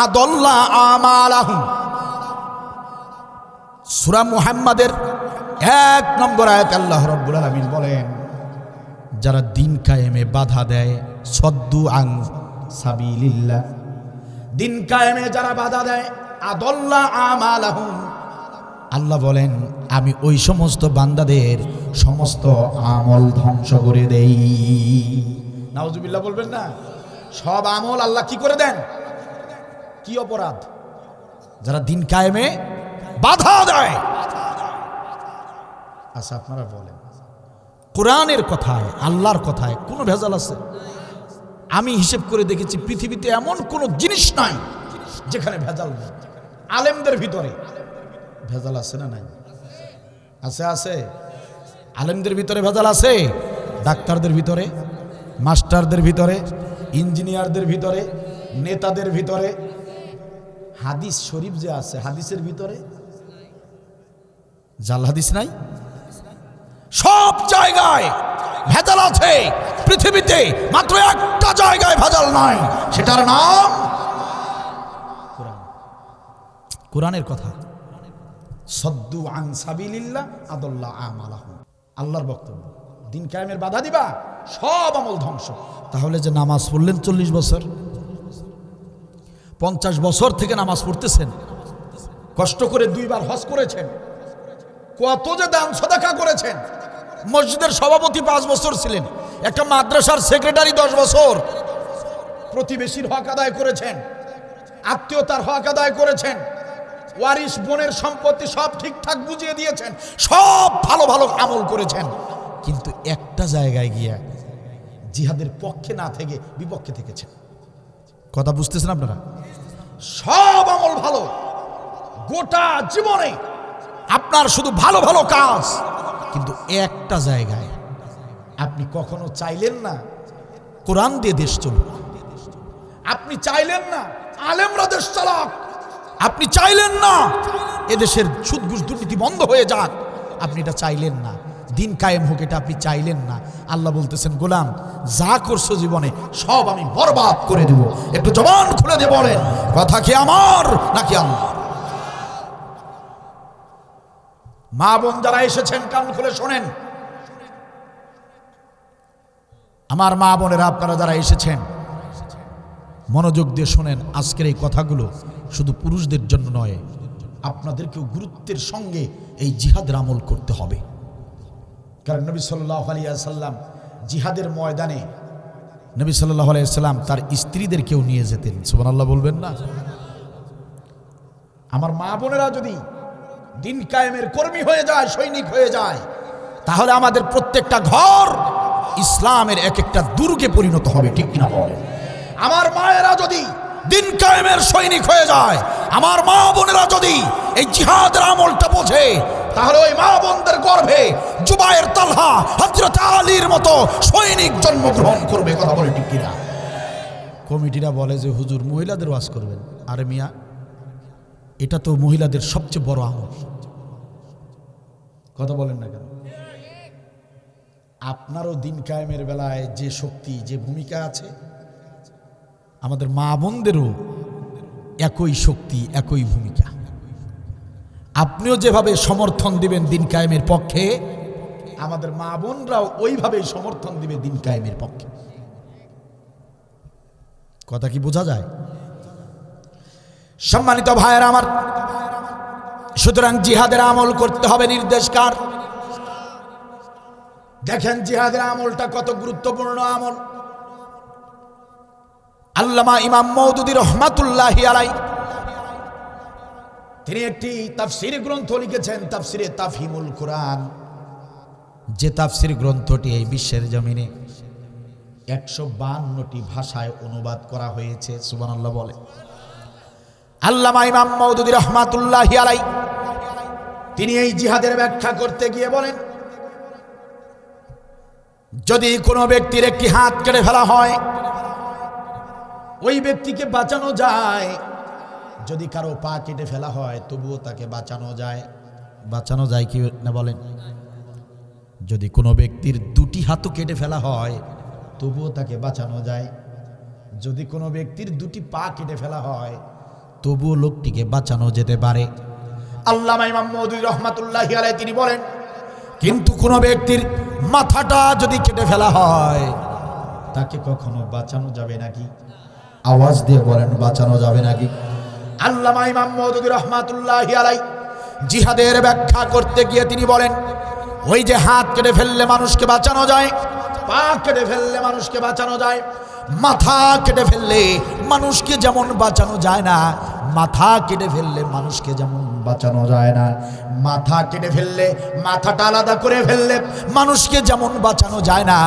আদাল্লা আমালাহুম। সূরা মুহাম্মাদের 1 নম্বর আয়াতে আল্লাহ রাব্বুল আলামিন বলেন, যারা দিন কায়েমে বাধা দেয়, সদ্দু আন সাবিলিল্লাহ, দিন কায়েমে যারা বাধা দেয়, আদাল্লা আমালাহুম, আল্লাহ বলেন আমি ওই সমস্ত বান্দাদের সমস্ত আমল ধ্বংস করে দেই। নাউজুবিল্লাহ বলবেন না? সব আমল আল্লাহ কি করে দেন? কি অপরাধ? যারা দিন কায়েমে বাধা দেয়। আচ্ছা আপনারা বলেন, কোরআনের কথায় আল্লাহর কথায় কোনো ভেজাল আছে? আমি হিসেব করে দেখেছি পৃথিবীতে এমন কোনো জিনিস নাই যেখানে ভেজাল নেই। আলেমদের ভিতরে ভেজাল আছে না নাই? আছে, আছে। আলেমদের ভিতরে ভেজাল আছে, ডাক্তারদের ভিতরে, মাস্টারদের ভিতরে, ইঞ্জিনিয়ারদের ভিতরে, নেতাদের ভিতরে। হাদিস শরীফ যে আছে, হাদিসের ভিতরে জাল হাদিস নাই? সব জায়গায় ভেজাল আছে পৃথিবীতে, মাত্র একটা জায়গায় ভেজাল নাই, সেটার নাম কোরআন। কোরআনের কথা, সদ্দু আন সাবিলিল্লাহ আদাল্লা আমালাহুম, আল্লাহর বক্তব্য। দিন কায়েমের বাধা দিবা, সব আমল ধ্বংস। তাহলে যে নামাজ পড়লেন 40 বছর, 50 বছর থেকে নামাজ পড়তেছেন, কষ্ট করে 2 বার হজ করেছেন, কত যে দান সদাকা করেছেন, মসজিদের সভাপতি 5 বছর ছিলেন, একটা মাদ্রাসার সেক্রেটারি 10 বছর, প্রতিবেশীর হক আদায় করেছেন, আত্মীয়তার হক আদায় করেছেন, ওয়ারিশ বোনের সম্পত্তি সব ঠিকঠাক বুঝিয়ে দিয়েছেন, সব ভালো ভালো আমল করেছেন, কিন্তু একটা জায়গায় গিয়া জিহাদের পক্ষে না থেকে বিপক্ষে থেকেছেন। কথা বুঝতেছেন আপনারা? সব আমল ভালো, গোটা জীবনে আপনার শুধু ভালো ভালো কাজ, কিন্তু একটা জায়গায় আপনি কখনো চাইলেন না কোরআন দিয়ে দেশ চলুক, আপনি চাইলেন না আলেমরা দেশ চালাক, আপনি চাইলেন না এদেশের সুদ ঘুষ দুর্নীতি বন্ধ হয়ে যাক, আপনি এটা চাইলেন না, দিন কায়েম হোক এটা আপনি চাইলেন না। আল্লাহ বলতেছেন, গোলাম যা করছো জীবনে সব আমি বরবাদ করে দেব। একটু জবান খুলে দিয়ে বলেন, কথা কি আমার নাকি আল্লাহ? মা বোন যারা এসেছেন কান খুলে শোনেন, আমার মা বোনেরা আপনারা যারা এসেছেন মনোযোগ দিয়ে শোনেন। আজকের এই কথাগুলো শুধু পুরুষদের জন্য নয়, আপনাদেরকেও গুরুত্বের সঙ্গে এই জিহাদের আমল করতে হবে। কারণ নবী সাল্লাল্লাহু আলাইহি ওয়াসাল্লাম জিহাদের ময়দানে নবী সাল্লাল্লাহু আলাইহি ওয়াসাল্লাম তার স্ত্রীদেরকেও নিয়ে যেতেন। সুবহানাল্লাহ বলবেন না? আমার মা বোনেরা যদি দিন কায়েমের কর্মী হয়ে যায়, সৈনিক হয়ে যায়, তাহলে আমাদের প্রত্যেকটা ঘর ইসলামের এক একটা দুর্গে পরিণত হবে, ঠিক কিনা বলেন? আমার মায়েরা যদি দিন কায়েমের সৈনিক হয়ে যায়, আমার মা বোনেরা যদি এই জিহাদের আমলটা বোঝে, তাহলে ওই মা বোনদের গর্ভে জুবায়ের, তালহা, হযরত আলীর মতো সৈনিক জন্মগ্রহণ করবে। কথা বলে ঠিক কিনা? কমিটিরা বলে যে হুজুর মহিলাদের ওয়াজ করবেন। আরে মিয়া, এটা তো মহিলাদের সবচেয়ে বড় আমল। কথা বলেন না কেন? আপনারও দিন কায়েমের বেলায় যে শক্তি, যে ভূমিকা আছে, আমাদের মা বোনদেরও একই শক্তি, একই ভূমিকা। আপনিও যেভাবে সমর্থন দিবেন দিন কায়েমের পক্ষে, আমাদের মা বোনরাও ওইভাবেই সমর্থন দিবে দিন কায়েমের পক্ষে। কথা কি বোঝা যায়? সম্মানিত ভাইয়েরা আমার, সুতরাং জিহাদের আমল করতে হবে। নির্দেশ কার? দেখেন জিহাদের আমলটা কত গুরুত্বপূর্ণ আমল। আল্লামা ইমাম মওদুদী রহমাতুল্লাহি আলাইহি তিনি একটি তাফসীর গ্রন্থ লিখেছেন, তাফসীরে তাফহিমুল কুরআন। যে তাফসীর গ্রন্থটি এই বিশ্বের জমিনে 152টি ভাষায় অনুবাদ করা হয়েছে। সুবহানাল্লাহ বলে। আল্লামা ইমাম মওদুদী রহমাতুল্লাহি আলাইহি তিনি এই জিহাদের ব্যাখ্যা করতে গিয়ে বলেন, যদি কোনো ব্যক্তির একটি হাত কেটে ফেলা হয়, ওই ব্যক্তিকে বাঁচানো যায়। যদি কারো পা কেটে ফেলা হয়, তবুও তাকে বাঁচানো যায়। বাঁচানো যায় কি না বলেন? যদি কোনো ব্যক্তির দুটি হাতও কেটে ফেলা হয়, তবুও তাকে বাঁচানো যায়। যদি কোনো ব্যক্তির দুটি পা কেটে ফেলা হয়, তবুও লোকটিকে বাঁচানো যেতে পারে। আল্লামা ইমাম মওদুদী রহমাতুল্লাহি আলাইহি তিনি বলেন, কিন্তু কোনো ব্যক্তির মাথাটা যদি কেটে ফেলা হয়, তাকে কখনো বাঁচানো যাবে নাকি? আওয়াজ দিয়ে বলেন, বাঁচানো যাবে নাকি? আল্লামা ইমাম মওদুদী রহমাতুল্লাহি আলাইহি জিহাদের ব্যাখ্যা করতে গিয়ে তিনি বলেন, ওই যে হাত কেটে ফেললে মানুষকে বাঁচানো যায়, পা কেটে ফেললে মানুষকে বাঁচানো যায়, মাথা কেটে ফেললে মানুষকে যেমন বাঁচানো যায় না, মাথা কেটে ফেললে মানুষকে যেমন বাঁচানো যায় না, মাথা কেটে ফেললে, মাথাটা আলাদা করে ফেললে মানুষকে যেমন বাঁচানো যায় না,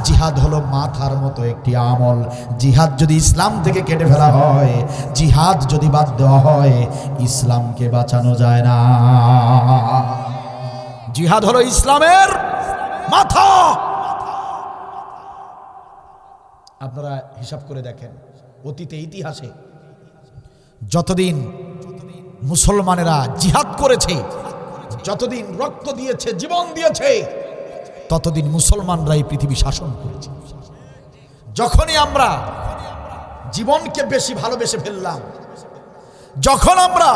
জিহাদ হলো মাথার মতো একটি আমল। জিহাদ যদি ইসলাম থেকে কেটে ফেলা হয়, জিহাদ যদি বাদ দেওয়া হয়, ইসলামকে বাঁচানো যায় না। জিহাদ হলো ইসলামের মাথা। আপনারা হিসাব করে দেখেন, অতীতে ইতিহাসে যতদিন মুসলমানেরা জিহাদ করেছে, যতদিন রক্ত দিয়েছে, জীবন দিয়েছে, ততদিন মুসলমানরাই পৃথিবী শাসন করেছে। যখনই আমরা জীবনকে বেশি ভালোবেসে ফেললাম, যখন আমরা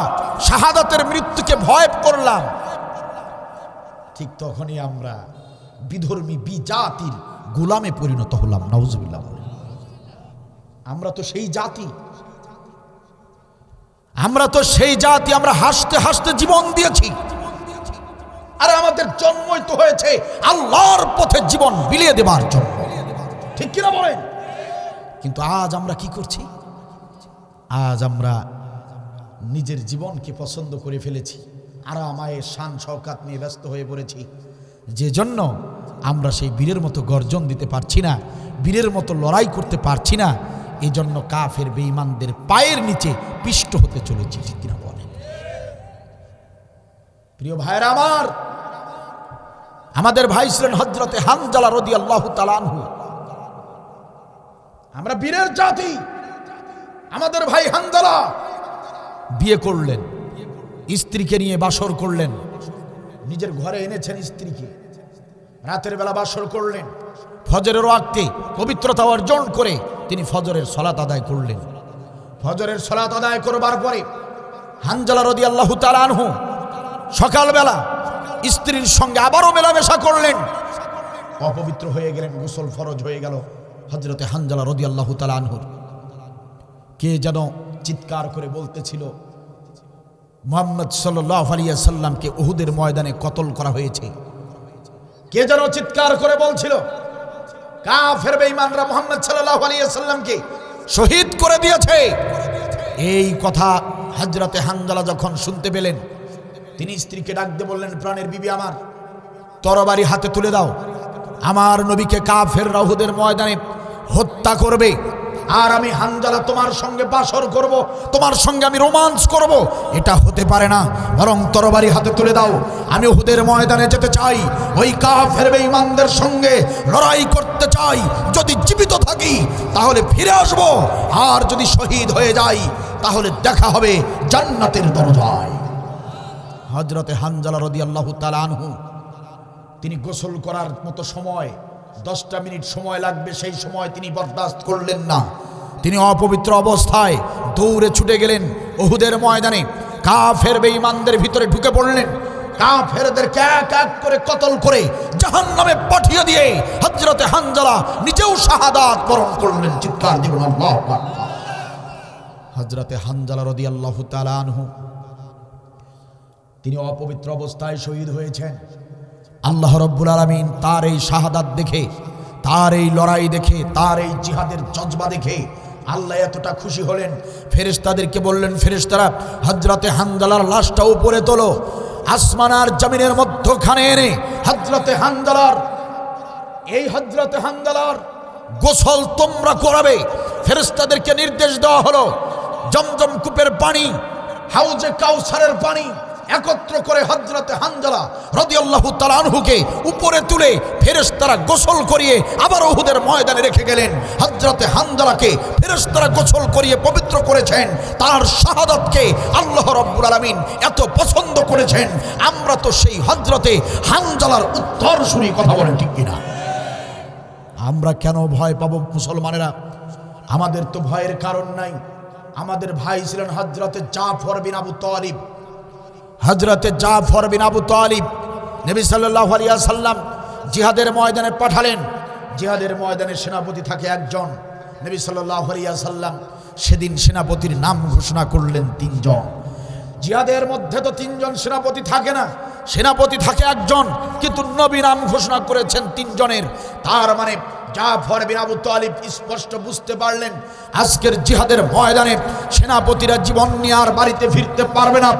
শাহাদাতের মৃত্যুকে ভয় করলাম, ঠিক তখনই আমরা বিধর্মী বিজাতির গোলামে পরিণত হলাম। নাউজুবিল্লাহ। আমরা তো সেই জাতি, আমরা তো সেই জাতি, আমরা হাসতে হাসতে জীবন দিয়েছি। আর আমাদের জন্মই তো হয়েছে আল্লাহর পথে জীবন বিলিয়ে দেবার জন্য, ঠিক কিনা বলেন? কিন্তু আজ আমরা কি করছি? আজ আমরা নিজের জীবনকে পছন্দ করে ফেলেছি, আরামায়ের শান শওকাত নিয়ে ব্যস্ত হয়ে পড়েছি, যে জন্য আমরা সেই বীরের মতো গর্জন দিতে পারছি না, বীরের মতো লড়াই করতে পারছি না। এই জন্য কাফের বেঈমানদের পায়ের নিচে পিষ্ট হতে চলেছি, ঠিক কিনা বলেন? প্রিয় ভাইরা আমার, আমাদের ভাই ছিলেন হযরতে হানজালা রাদিয়াল্লাহু তাআলা আনহু। আমরা বীরের জাতি। আমাদের ভাই হানজালা বিয়ে করলেন, স্ত্রীকে নিয়ে বাসর করলেন, নিজের ঘরে এনেছেন স্ত্রীকে, রাতের বেলা বাসর করলেন, ফজরের ওয়াক্তে পবিত্রতা অর্জন করে তিনি ফজরের সালাত আদায় করলেন। ফজরের সালাত আদায় করবার পরে হানজালা রাদিয়াল্লাহু তাআলা আনহু সকালবেলা স্ত্রীর সঙ্গে আবারও মেলামেশা করলেন, অপবিত্র হয়ে গেলেন, গোসল ফরজ হয়ে গেল হযরতে হানজালা রাদিয়াল্লাহু তাআলা আনহুর। কে যেন চিৎকার করে বলতেছিল, মুহাম্মদ সাল্লাল্লাহু আলাইহি ওয়াসাল্লামকে উহুদের ময়দানে কতল করা হয়েছে। কে যেন চিৎকার করে বলছিল, কাফের বেঈমানরা মুহাম্মদ সাল্লাল্লাহু আলাইহি ওয়াসাল্লামকে শহীদ করে দিয়েছে। এই কথা হযরতে হানজালা যখন শুনতে পেলেন, তিনি স্ত্রীকে ডাক দিয়ে বললেন, প্রাণের বিবি আমার, তরবারি হাতে তুলে দাও, আমার নবীকে কাফেররা উহুদের ময়দানে হত্যা করবে, আর আমি হানজালা তোমার সঙ্গে বাসর করব, তোমার সঙ্গে আমি রোমান্স করব, এটা হতে পারে না। বরং তরবারি হাতে তুলে দাও, আমি উহুদের ময়দানে যেতে চাই, ওই কাফের বেঈমানদের সঙ্গে লড়াই করতে চাই। যদি জীবিত থাকি তাহলে ফিরে আসব, আর যদি শহীদ হয়ে যাই তাহলে দেখা হবে জান্নাতের দরজায়। হযরতে হানজালা রাদিয়াল্লাহু তাআলা আনহু, তিনি গোসল করার মতো সময় 10টা মিনিট সময় লাগবে, সেই সময় তিনি বরদাস্ত করলেন না। তিনি অপবিত্র অবস্থায় দৌড়ে ছুটে গেলেন উহুদের ময়দানে, কাফের বেঈমানদের ভিতরে ঢুকে পড়লেন, কাফেরদেরকে এক এক করে কতল করে জাহান্নামে পাঠিয়ে দিয়ে হযরতে হানজালা নিজেও শাহাদাত বরণ করলেন। চিৎকার দিবেন আল্লাহু আকবার। হযরতে হানজালা রাদিয়াল্লাহু তাআলা আনহু, তিনি অপবিত্র অবস্থায় শহীদ হয়েছেন। আল্লাহ রাব্বুল আলামিন তার এই শাহাদাত দেখে, তার এই লড়াই দেখে, তার এই জিহাদের জজবা দেখে আল্লাহ এতটা খুশি হলেন, ফেরেশতাদেরকে বললেন, ফেরেশতারা হযরতে হানজালার লাশটা উপরে তোলো, আসমান আর জমিনের মধ্যখানে এনে হযরতে হানজালার গোসল তোমরা করাবে। ফেরেশতাদেরকে নির্দেশ দেওয়া হলো, জমজম কূপের পানি, হাউজে কাউসারের পানি একত্র করে হযরতে হানজালা রাদিয়াল্লাহু তাআলা আনহুকে উপরে তুলে ফেরেশতারা গোসল করিয়ে আবার উহুদের ময়দানে রেখে গেলেন। হযরতে হানজালাকে ফেরেশতারা গোসল করিয়ে পবিত্র করেছেন, তার শাহাদাতকে আল্লাহ রাব্বুল আলামিন এত পছন্দ করেছেন। আমরা তো সেই হযরতে হানজালার উত্তরসূরি, কথা বলেন ঠিক কিনা? আমরা কেন ভয় পাবো মুসলমানেরা? আমাদের তো ভয়ের কারণ নাই। আমাদের ভাই ছিলেন হযরতে জাফর বিন আবু তালিব। হযরতে জাফর বিন আবু তালিব নবী সাল্লাল্লাহু আলাইহি ওয়াসাল্লাম জিহাদের ময়দানে পাঠালেন। জিহাদের ময়দানে সেনাপতি থাকে একজন। নবী সাল্লাল্লাহু আলাইহি ওয়াসাল্লাম সেদিন সেনাপতির নাম ঘোষণা করলেন 3 জন। জিহাদের মধ্যে তো 3 জন সেনাপতি থাকে না, সেনাপতি থাকে একজন, কিন্তু নবী নাম ঘোষণা করেছেন 3 জনের। তার মানে জাফর বিন আবু তালিব স্পষ্ট বুঝতে পারলেন আজকের জিহাদের ময়দানে সেনাপতিরা জীবন নিয়ে আর বাড়িতে ফিরতে পারবে না,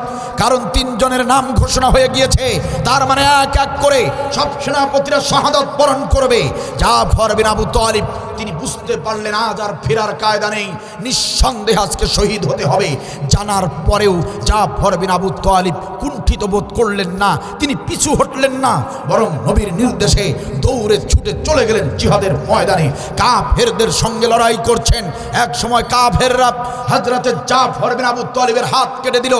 কারণ 3 জনের নাম ঘোষণা হয়ে গিয়েছে। তার মানে এক এক করে সব সেনাপতিরা শাহাদাত বরণ করবে। জাফর বিন আবু তালিব তিনি বুঝতে পারলেন আজ আর ফেরার কায়দা নেই, নিঃসন্দেহে আজকে শহীদ হতে হবে। জানার পরেও জাফর বিন আবু তালিব কুণ্ঠিত বোধ করলেন না, তিনি পিছু হটলেন না, বরং নবীর নির্দেশে দৌড়ে ছুটে চলে গেলেন জিহাদের ময়দানে। কাফেরদের সঙ্গে লড়াই করছেন। এক সময় কাফেররা হযরতে জাফর বিন আবু তালিবের হাত কেটে দিল।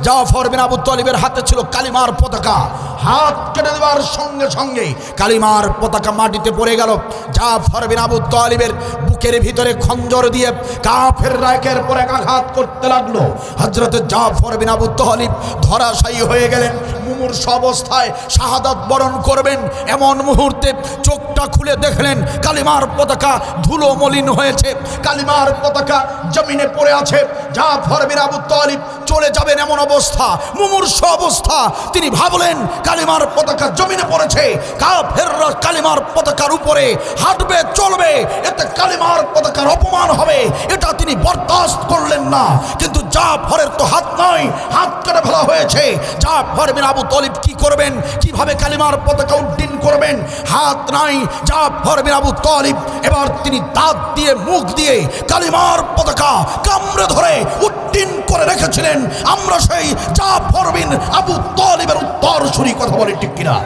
জাফর বিন আবু তালিবের হাতে ছিল কালিমার পতাকা। হাত কেটে দেওয়ার সঙ্গে সঙ্গে কালিমার পতাকা মাটিতে পড়ে গেল। জাফর বিন আবু তালিবের বুকের ভিতরে খঞ্জর দিয়ে কাফেররা একের পর এক আঘাত করতে লাগলো। হযরতে জাফর বিন আবু তালিব ধরাশায়ী হয়ে গেলেন। মুমূর্ষ অবস্থায় শাহাদাত বরণ করবেন এমন মুহূর্তে চোখটা খুলে দেখলেন কালিমার পতাকা ধুলো মলিন হয়েছে, কালিমার পতাকা জমিনে পড়ে আছে। জাফর বিন আবু তালিব চলে যাবেন এমন অবস্থা, মুমূর্ষ অবস্থা। তিনি ভাবলেন কালিমার পতাকা জমিনে পড়েছে, কাফেররা কালিমার পতাকার উপরে হাঁটবে চলবে, এতে কালিমার পতাকার অপমান হবে, এটা তিনি বরদাস্ত করলেন না। কিন্তু জাফরের তো হাত নাই, হাত কেটে ফেলা হয়েছে। জাফর বিন আবু তালিব কি করবেন, কিভাবে কালিমার পতাকা উড্ডীন করবেন? হাত নাই। জাফর বিন আবু তালিব এবার তিনি দাঁত দিয়ে মুখ দিয়ে কালিমার পতাকা কামড়ে ধরে উড্ডীন করে রেখেছিলেন। আমরা সেই জাফর বিন আবু তালিবের উত্তরসূরি, কথা বলে ঠিক কিনা?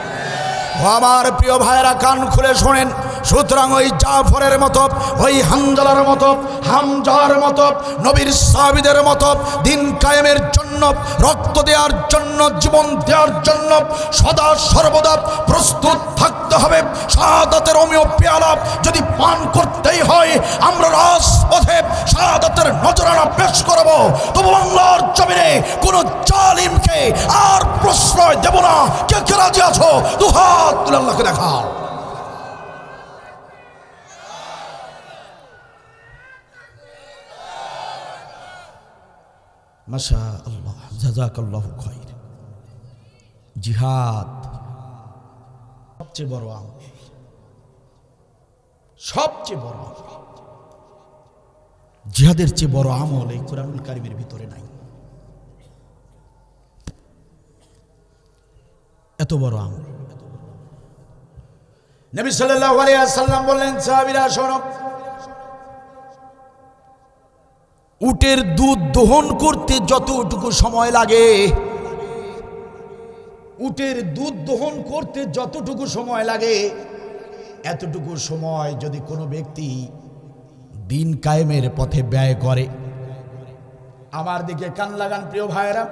আমার প্রিয় ভাইরা কান খুলে শোনেন। সুতরাং ওই জাফরের মতো, ওই হানজালার মতো, হামজার মতো, নবীর সাহাবীদের মতো দিন কায়েমের জন্য, রক্ত দেওয়ার জন্য, জীবন দেওয়ার জন্য সদা সর্বদা প্রস্তুত থাকতে হবে। শাহাদাতের অমীয় পেয়ালা যদি পান করতেই হয়, আমরা রাজপথে শাহাদাতের নজরানা পেশ করব। তবু বাংলার জমিনে কোন জালিমকে আর প্রশ্রয় দেব না। কে কে রাজি আছো? দুহাত তুলে আল্লাহকে দেখাও। মাশাআল্লাহ, জাযাকাল্লাহু খাইর। জিহাদ সবচেয়ে বড় আমল, সবচেয়ে বড় আমল। জিহাদের চেয়ে বড় আমল এই কুরআনুল কারীমের ভিতরে নাই। এত বড় আমল। নবী সাল্লাল্লাহু আলাইহি ওয়াসাল্লাম বললেন, সাহাবীরা শোনো, উটের দুধ দহন করতে যতটুকু সময় লাগে, উটের দুধ দহন করতে যতটুকু সময় লাগে, এতটুকু সময় যদি কোনো ব্যক্তি দিন কায়েমের পথে ব্যয় করে। আমার দিকে কান লাগান প্রিয় ভাইরা,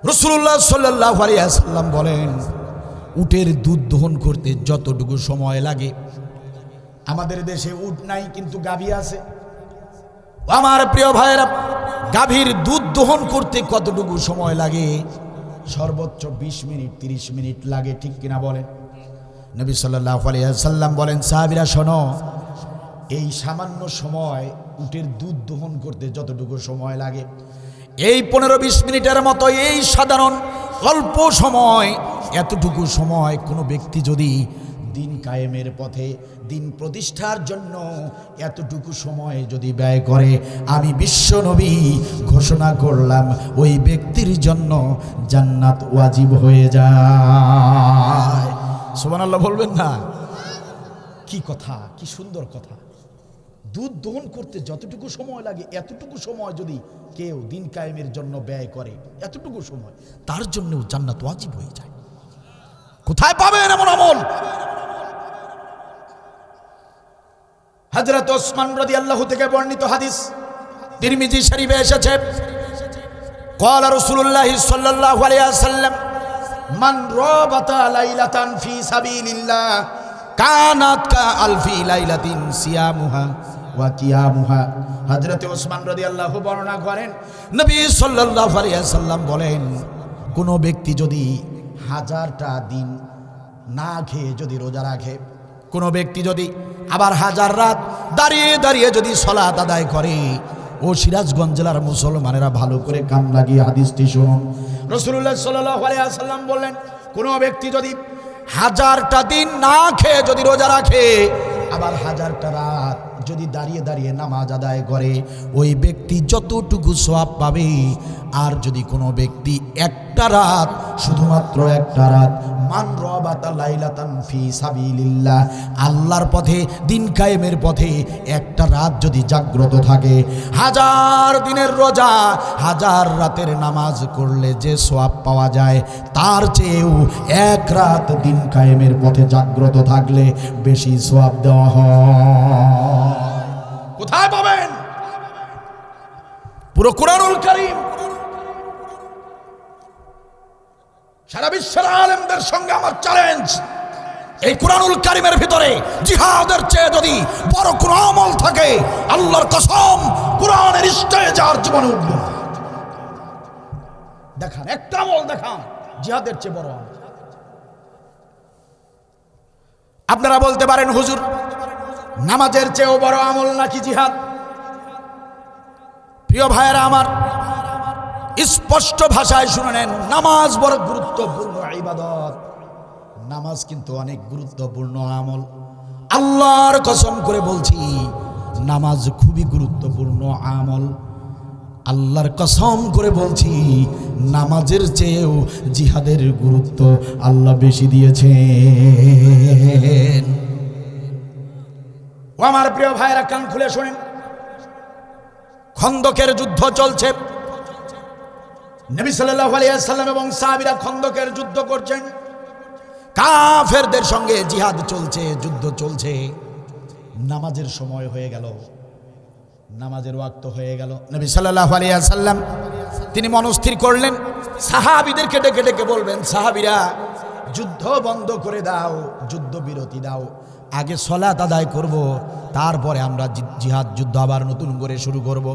রাসূলুল্লাহ সাল্লাল্লাহু আলাইহি ওয়াসাল্লাম বলেন, উটের দুধ দহন করতে যতটুকু সময় লাগে, আমাদের দেশে উট নাই কিন্তু গাভী আছে। আমার প্রিয় ভাইরা, গাভীর দুধ দহন করতে কতটুকু সময় লাগে? সর্বোচ্চ 20 মিনিট 30 মিনিট লাগে, ঠিক কিনা বলেন? নবী সাল্লাল্লাহু আলাইহি ওয়াসাল্লাম বলেন, সাহাবীরা শোনো, এই সামান্য সময় উটের দুধ দহন করতে যতটুকু সময় লাগে, এই 15-20 মিনিটের মতো এই সাধারণ অল্প সময়, এতটুকু সময় কোনো ব্যক্তি যদি দিন কায়েমের পথে, দিন প্রতিষ্ঠার জন্য এতটুকু সময় যদি ব্যয় করে, আমি বিশ্ব নবী ঘোষণা করলাম ওই ব্যক্তির জন্য জান্নাত ওয়াজিব হয়ে যায়। সুবহানাল্লাহ বলবেন না? কি কথা, কি সুন্দর কথা। দুধ দহন করতে যতটুকু সময় লাগে, এতটুকু সময় যদি কেউ দিন কায়েমের জন্য ব্যয় করে, এতটুকু সময় তার জন্যও জান্নাত ওয়াজিব হয়ে যায়। কোথায় পাবেন এমন আমল? হযরত ওসমান রাদিয়াল্লাহু থেকে বর্ণিত হাদিস, তিরমিজি শরীফে এসেছে, قال رسول الله صلى الله عليه وسلم من رابط ليلة في سبيل الله كانت كألف ليلة صيامها وقيامها। হযরত ওসমান রাদিয়াল্লাহু বর্ণনা করেন, নবী সাল্লাল্লাহু আলাইহি ওয়াসাল্লাম বলেন, কোন ব্যক্তি যদি 1000টা দিন না খেয়ে যদি রোজা রাখে, কোন ব্যক্তি যদি আবার 1000 রাত দাঁড়িয়ে দাঁড়িয়ে যদি সালাত আদায় করে, ও সিরাজগঞ্জ জেলার মুসলমানেরা ভালো করে কান লাগিয়ে হাদিসটি শুনুন। রাসূলুল্লাহ সাল্লাল্লাহু আলাইহি ওয়াসাল্লাম বললেন, কোন ব্যক্তি যদি 1000টা দিন না খেয়ে যদি রোজা রাখে, আবার 1000টা রাত যদি দাঁড়িয়ে দাঁড়িয়ে নামাজ আদায় করে, ওই ব্যক্তি যতটুকু সওয়াব পাবে। আর যদি কোনো ব্যক্তি একটা রাত, শুধুমাত্র একটা রাত, মান রাবাতা লাইলাতান ফি সাবিলিল্লাহ, আল্লাহর পথে, দিন কায়েমের পথে একটা রাত যদি জাগ্রত থাকে, 1000 দিনের রোজা, 1000 রাতের নামাজ করলে যে সওয়াব পাওয়া যায়, তার চেয়েও এক রাত দিন কায়েমের পথে জাগ্রত থাকলে বেশি সওয়াব দেওয়া হয়। কোথায় পাবেন? পুরো কোরআনুল কারীম। সারা বিশ্বের আলেমদের সঙ্গে আমার চ্যালেঞ্জ, এই কোরআনুল কারীমের ভিতরে জিহাদের চেয়ে যদি বড় কোন আমল থাকে, আল্লাহর কসম কোরআনের স্টেজে আর জীবনে উঠবে না। দেখান একটা আমল, দেখান জিহাদের চেয়ে বড় আমল। আপনারা বলতে পারেন, হুজুর নামাজের চেয়েও বড় আমল নাকি জিহাদ? প্রিয় ভাইয়েরা আমার, স্পষ্ট ভাষায় শুনে নেন, নামাজ বড় গুরুত্বপূর্ণ ইবাদত। নামাজ কিন্তু অনেক গুরুত্বপূর্ণ আমল। আল্লাহর কসম করে বলছি, নামাজ খুবই গুরুত্বপূর্ণ আমল। আল্লাহর কসম করে বলছি, নামাজের চেয়েও জিহাদের গুরুত্ব আল্লাহ বেশি দিয়েছেন। ও আমার প্রিয় ভাইরা, কান খুলে শোনেন, খন্দকের যুদ্ধ চলছে। নবী সাল্লাল্লাহু আলাইহি ওয়াসাল্লাম এবং সাহাবীরা খন্দকের যুদ্ধ করছেন, কাফেরদের সঙ্গে জিহাদ চলছে, যুদ্ধ চলছে। নামাজের সময় হয়ে গেল, নামাজের ওয়াক্ত হয়ে গেল। নবী সাল্লাল্লাহু আলাইহি ওয়াসাল্লাম তিনি মনস্থির করলেন, সাহাবীদেরকে ডেকে ডেকে বলবেন, সাহাবীরা যুদ্ধ বন্ধ করে দাও, যুদ্ধ বিরতি দাও, আগে সালাত আদায় করব, তারপরে আমরা জিহাদ যুদ্ধ আবার নতুন করে শুরু করব।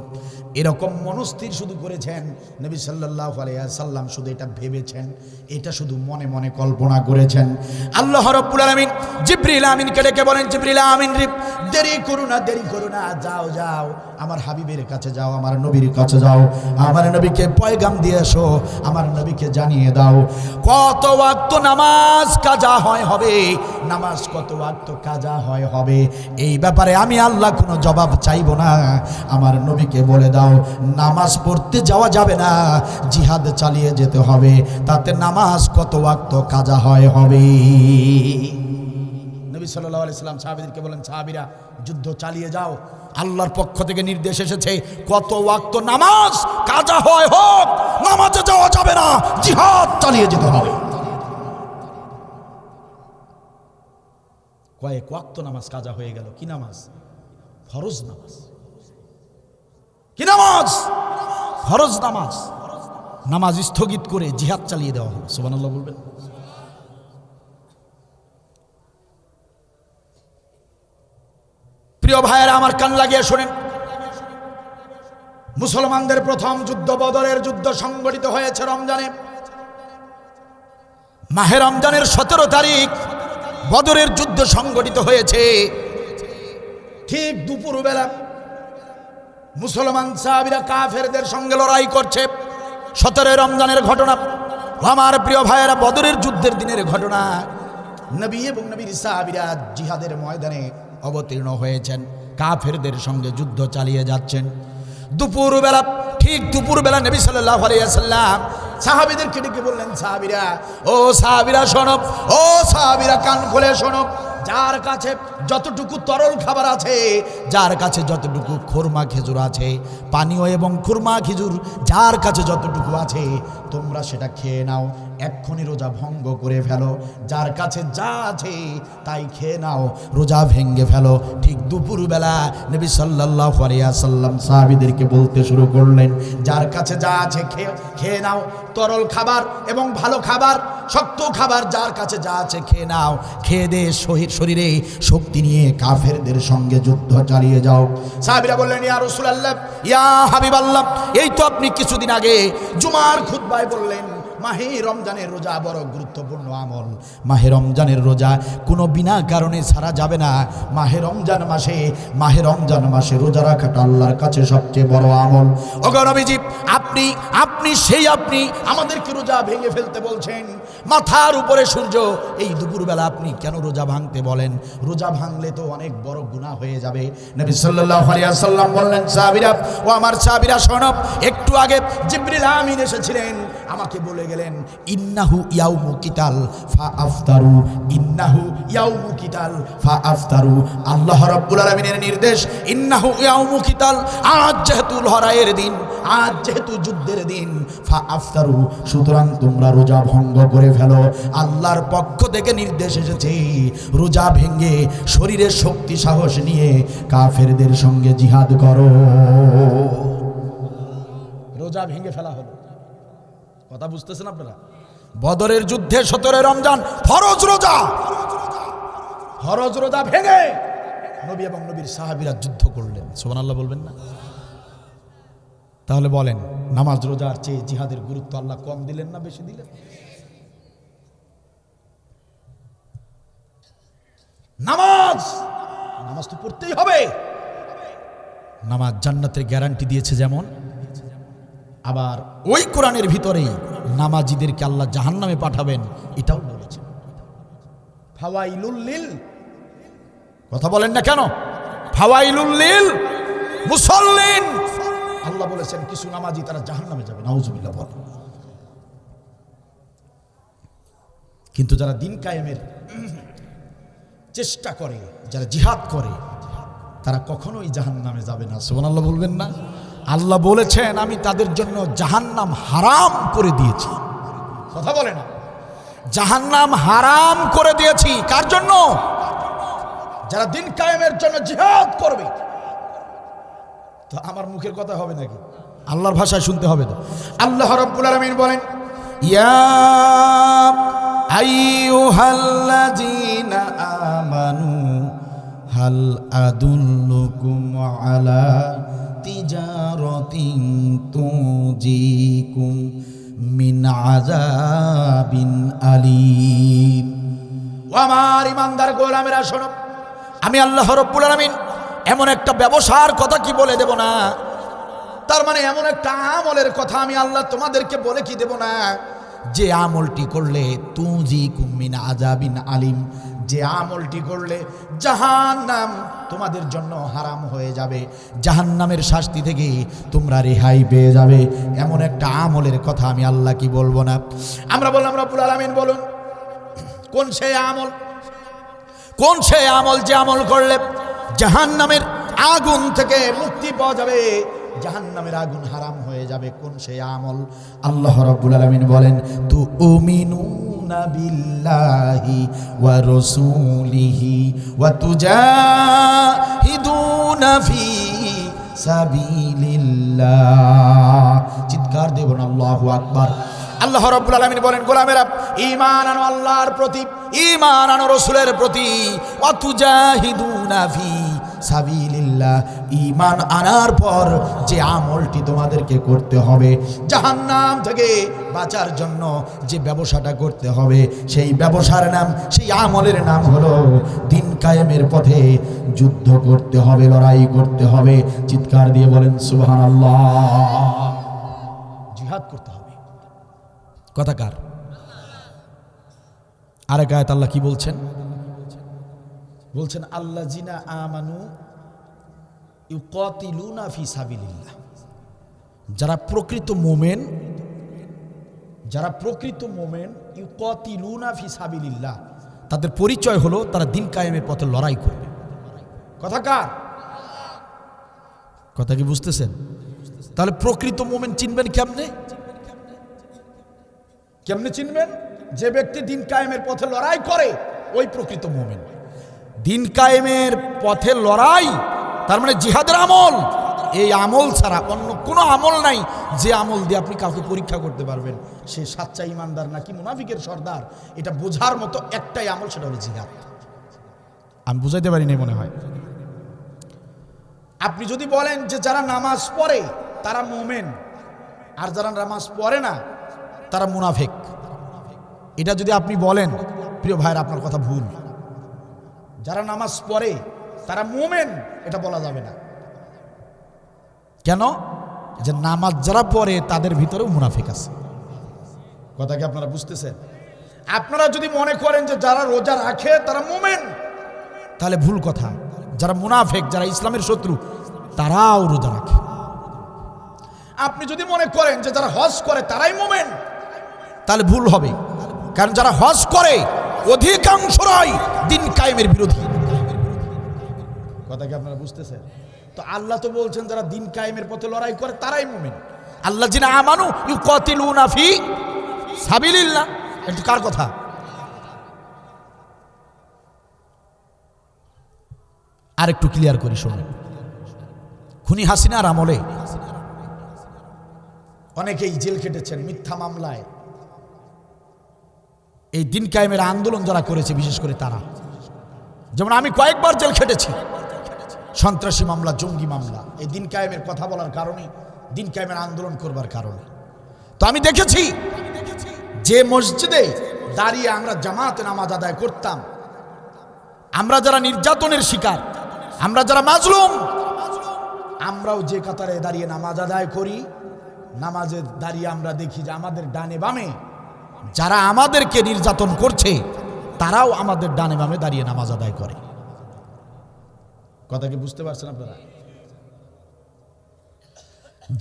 এরকম মনস্থির শুধু করেছেন নবী সাল্লাল্লাহু আলাইহি ওয়াসাল্লাম, শুধু এটা ভেবেছেন, এটা শুধু মনে মনে কল্পনা করেছেন। আল্লাহ রাব্বুল আলামিন জিবরিল আমিনকে ডেকে বলেন, জিবরিল আমিন রে, দেরি করো না, দেরি করো না, যাও যাও, আমার হাবিবের কাছে যাও, আমার নবীর কাছে যাও, আমার নবীকে পয়গাম দিয়ে এসো, আমার নবীকে জানিয়ে দাও কত ওয়াক্ত নামাজ কাজা হবে, নামাজ কত ওয়াক্ত কাজা হবে। এই ব্যাপারে আমি আল্লাহ কোনো জবাব চাইব না। আমার নবীকে বলে দাও নামাজ পড়তে যাওয়া যাবে না, জিহাদ চালিয়ে যেতে হবে, তাতে নামাজ কত ওয়াক্ত কাজা হবে। নবী সাল্লাল্লাহু আলাইহি সাল্লাম সাহাবীদেরকে বলেন, সাহাবীরা যুদ্ধ চালিয়ে যাও, আল্লাহর পক্ষ থেকে নির্দেশ এসেছে কত ওয়াক্ত নামাজ কাজা হোক, নামাজে যাওয়া যাবে না, জিহাদ চালিয়ে যেতে হবে। কয়েক ওয়াক্ত নামাজ কাজা হয়ে গেল। কি নামাজ? ফরজ নামাজ। কি নামাজ? ফরজ নামাজ। নামাজ স্থগিত করে জিহাদ চালিয়ে দেওয়া হলো। সুবহানাল্লাহ বলবেন। প্রিয় ভাইয়েরা আমার কান লাগিয়ে শোনেন, মুসলমানদের প্রথম যুদ্ধ বদরের যুদ্ধ সংগঠিত হয়েছে রমজানে। মাহে রমজানের 17 তারিখ বদরের যুদ্ধ সংগঠিত হয়েছে। ঠিক দুপুরবেলা মুসলমান সাহাবীরা কাফেরদের সঙ্গে লড়াই করছে। 17 রমজানের ঘটনা। আমার প্রিয় ভাইয়েরা, বদরের যুদ্ধের দিনের ঘটনা। নবী এবং নবীর সাহাবীরা জিহাদের ময়দানে অবতীর্ণ হয়েছেন, কাফেরদের সঙ্গে যুদ্ধ চালিয়ে যাচ্ছেন। দুপুরবেলা, ঠিক দুপুরবেলা নবী সাল্লাল্লাহু আলাইহি ওয়াসাল্লাম সাহাবীদেরকে ডেকে বললেন, সাহাবীরা, ও সাহাবীরা শোনো, ও সাহাবীরা কান খুলে শোনো, যার কাছে যতটুকু তরল খাবার আছে, যার কাছে যতটুকু খুরমা খেজুর আছে, পানীয় এবং খুরমা খেজুর যার কাছে যতটুকু আছে, তোমরা সেটা খেয়ে নাও, এক্ষুনি রোজা ভঙ্গ করে ফেলো। যার কাছে যা আছে তাই খেয়ে নাও, রোজা ভেঙ্গে ফেলো। ঠিক দুপুরবেলা নবী সাল্লাল্লাহু আলাইহি ওয়াসাল্লাম সাহাবীদেরকে বলতে শুরু করলেন, যার কাছে যা আছে খেয়ে নাও, তরল খাবার এবং ভালো খাবার, শক্ত খাবার যার কাছে যা আছে খেয়ে নাও, খেয়ে দে শরীরে শক্তি নিয়ে কাফেরদের সঙ্গে যুদ্ধ চালিয়ে যাও। সাহাবীরা বললেন, ইয়া রাসূলুল্লাহ, ইয়া হাবিবাল্লাহ, এই তো আপনি কিছুদিন আগে জুমার খুতবায় বললেন মাহে রমজানের রোজা বড় গুরুত্বপূর্ণ আমল। মাহে রমজানের রোজা কোনো বিনা কারণে ছাড়া যাবে না। মাহে রমজান মাসে রোজা রাখাটা আল্লাহর কাছে সবচেয়ে বড় আমল। ওগো নবীজি, আপনি আমাদেরকে রোজা ভেঙে ফেলতে বলছেন, মাথার উপরে সূর্য, এই দুপুরবেলা আপনি কেন রোজা ভাঙতে বলেন? রোজা ভাঙলে তো অনেক বড় গুনাহ হয়ে যাবে। নবী সাল্লাল্লাহু আলাইহি ওয়াসাল্লাম বললেন, সাহাবীরা, ও আমার সাহাবীরা শোনো, একটু আগে জিবরিল আমিন এসেছিলেন, আমাকে বলে গেলেন, ইন্নাহু ইয়াউমু কিতাল ফা আফতারু, ইন্নাহু ইয়াউমু কিতাল ফা আফতারু। আল্লাহ রাব্বুল আলামিনের নির্দেশ, ইন্নাহু ইয়াউমু কিতাল, আজ যেহেতু লড়াইয়ের দিন, আজ যেহেতু যুদ্ধের দিন, ফা আফতারু, সুতরাং তোমরা রোজা ভঙ্গ করে ফেলো। আল্লাহর পক্ষ থেকে নির্দেশ এসেছে, রোজা ভেঙে শরীরের শক্তি সাহস নিয়ে কাফেরদের সঙ্গে জিহাদ করো। রোজা ভেঙে ফেলা হলো। কথা বুঝতেছেন আপনারা? বদরের যুদ্ধে 17 রমজান ফরজ রোজা ভেঙে নবী এবং নবীর সাহাবীরা যুদ্ধ করলেন। সুবহানাল্লাহ বলবেন না? তাহলে বলেন, নামাজ রোজার চেয়ে জিহাদের গুরুত্ব আল্লাহ কম দিলেন না বেশি দিলেন? নামাজ তো পড়তেই হবে। নামাজ জান্নাতের গ্যারান্টি দিয়েছে যেমন, আবার ওই কোরআনের ভিতরেই নামাজিদেরকে আল্লাহ জাহান্নামে পাঠাবেন এটাও বলেছেন। ফাওয়াইলুল লিল, কথা বলেন না কেন? ফাওয়াইলুল লিল মুসাল্লিন, আল্লাহ বলেছেন কিছু নামাজি তারা জাহান্নামে যাবে, নাউজুবিল্লাহ বলেন। কিন্তু যারা দিন কায়েমের চেষ্টা করে, যারা জিহাদ করে, তারা কখনোই জাহান্নামে যাবে না। সুবহানাল্লাহ বলবেন না? আল্লাহ বলেছেন আমি তাদের জন্য জাহান্নাম হারাম করে দিয়েছি। কথা বলে না? জাহান্নাম হারাম করে দিয়েছি। কার জন্য? যারা দিন কায়েমের জন্য জিহাদ করবে। তো আমার মুখের কথা হবে নাকি? আল্লাহর ভাষায় শুনতে হবে তো। আল্লাহ রাব্বুল আলামিন বলেন, ইয়া আইয়ুহাল্লাযীনা আমানু হাল আদুল্লুকুম আলা তিজারাতিন তুজিকুম মিন আযাবিন আলীম। ও আমার ইমানদার গোলামেরা শোনো, আমি আল্লাহ রাব্বুল আলামিন এমন একটা ব্যবসার কথা কি বলে দেব না? তার মানে এমন একটা আমলের কথা আমি আল্লাহ তোমাদেরকে বলে কি দেব না, যে আমলটি করলে তুজিকুম মিন আযাবিন আলিম, যে আমলটি করলে জাহান্নাম তোমাদের জন্য হারাম হয়ে যাবে, জাহান্নামের শাস্তি থেকে তোমরা রেহাই পেয়ে যাবে, এমন একটা আমলের কথা আমি আল্লাহ কি বলবো না? আমরা বললাম রব্বুল আলামিন বলুন কোন সেই আমল, কোন সেই আমল যে আমল করলে জাহান্নামের আগুন থেকে মুক্তি পাওয়া যাবে, জাহান্নামের আগুন হারাম হয়ে যাবে, কোন সেই আমল? আল্লাহ রাব্বুল আলামিন বলেন তুমিনুনা বিল্লাহি ওয়া রাসূলিহি ওয়া তুজাহিদুনা ফি সাবিলিল্লাহ। চিৎকার দেবেন আল্লাহু আকবার। আল্লাহ রাব্বুল আলামিন বলেন গোলামেরা ঈমান আনো আল্লাহর প্রতি, ঈমান আনো রাসূলের প্রতি, ওয়া তুজাহিদুনা ফি সাবিলিল্লাহ। ঈমান আনার পর যে আমলটি তোমাদেরকে করতে হবে, জাহান্নাম থেকে বাঁচার জন্য যে ব্যবসাটা করতে হবে, সেই ব্যবসার নাম, সেই আমলের নাম হলো দিন কায়েমের পথে যুদ্ধ করতে হবে, লড়াই করতে হবে। চিৎকার দিয়ে বলেন সুবহানাল্লাহ। জিহাদ করতে হবে। কথা কার? আরেক আয়াত আল্লাহ কি বলছেন? বলছেন আল্লাযিনা আমানু ইউকাতিলুনা ফি সাবিলিল্লাহ। যারা প্রকৃত মুমিন, যারা প্রকৃত মুমিন, ইউকাতিলুনা ফি সাবিলিল্লাহ, তাদের পরিচয় হলো তারা দিন কায়েমের পথে লড়াই করবে। কথা কার? কথা কি বুঝতেছেন? তাহলে প্রকৃত মুমিন চিনবেন কেমনে? কেমনে চিনবেন? যে ব্যক্তি দিন কায়েমের পথে লড়াই করে ওই প্রকৃত মুমিন। দিন কায়েমের পথে লড়াই তার মানে জিহাদের আমল। এই আমল ছাড়া অন্য কোনো আমল নাই যে আমল দিয়ে আপনি কাউকে পরীক্ষা করতে পারবেন সে সাচ্চা ইমানদার নাকি মুনাফিকের সর্দার। এটা বোঝার মতো একটাই আমল, সেটা হলো জিহাদ। আমি বুঝাইতে পারিনি মনে হয়। আপনি যদি বলেন যে যারা নামাজ পড়ে তারা মুমিন আর যারা নামাজ পড়ে না তারা মুনাফিক, এটা যদি আপনি বলেন প্রিয় ভাইরা আপনার কথা ভুল। যারা নামাজ পড়ে তারা মুমিন এটা বলা যাবে না। কেন? যে নামাজ যারা পড়ে তাদের ভিতরেও মুনাফিক আছে। কথা কি আপনারা বুঝতেছেন? আপনারা যদি মনে করেন যে যারা রোজা রাখে তারা মুমিন, তাহলে ভুল কথা। যারা মুনাফিক, যারা ইসলামের শত্রু, তারাও রোজা রাখে। আপনি যদি মনে করেন যে যারা হজ করে তারাই মুমিন, তাহলে ভুল হবে। কারণ যারা হজ করে অধিকাংশরাই দিন কায়েমের বিরোধী। কথা কি আপনারা বুঝতেছেন? তো আল্লাহ তো বলছেন যারা দিন কায়েমের পথে লড়াই করে তারাই মুমিন। আল্লাযিনা আমানু ইউকাতিলুনা ফি সাবিলিল্লাহ, এটা কার কথা? আর একটু ক্লিয়ার করি শুনুন। খুনি হাসিনার আমলে অনেকেই জেল খেটেছেন মিথ্যা মামলায়। এই দিন কায়েমের আন্দোলন যারা করেছে বিশেষ করে তারা, যেমন আমি কয়েকবার জেল খেটেছি সন্ত্রাসী মামলা, জঙ্গি মামলা, এই দিন কায়েমের কথা বলার কারণে, দিন কায়েমের আন্দোলন করবার কারণে। তো আমি দেখেছি যে মসজিদে দাঁড়িয়ে আমরা জামাতে নামাজ আদায় করতাম, আমরা যারা নির্যাতনের শিকার, আমরা যারা মাজলুম, আমরাও যে কাতারে দাঁড়িয়ে নামাজ আদায় করি, নামাজে দাঁড়িয়ে আমরা দেখি যে আমাদের ডানে বামে যারা আমাদেরকে নির্যাতন করছে তারাও আমাদের ডানে বামে দাঁড়িয়ে নামাজ আদায় করে। কথা কি বুঝতে পারছেন আপনারা?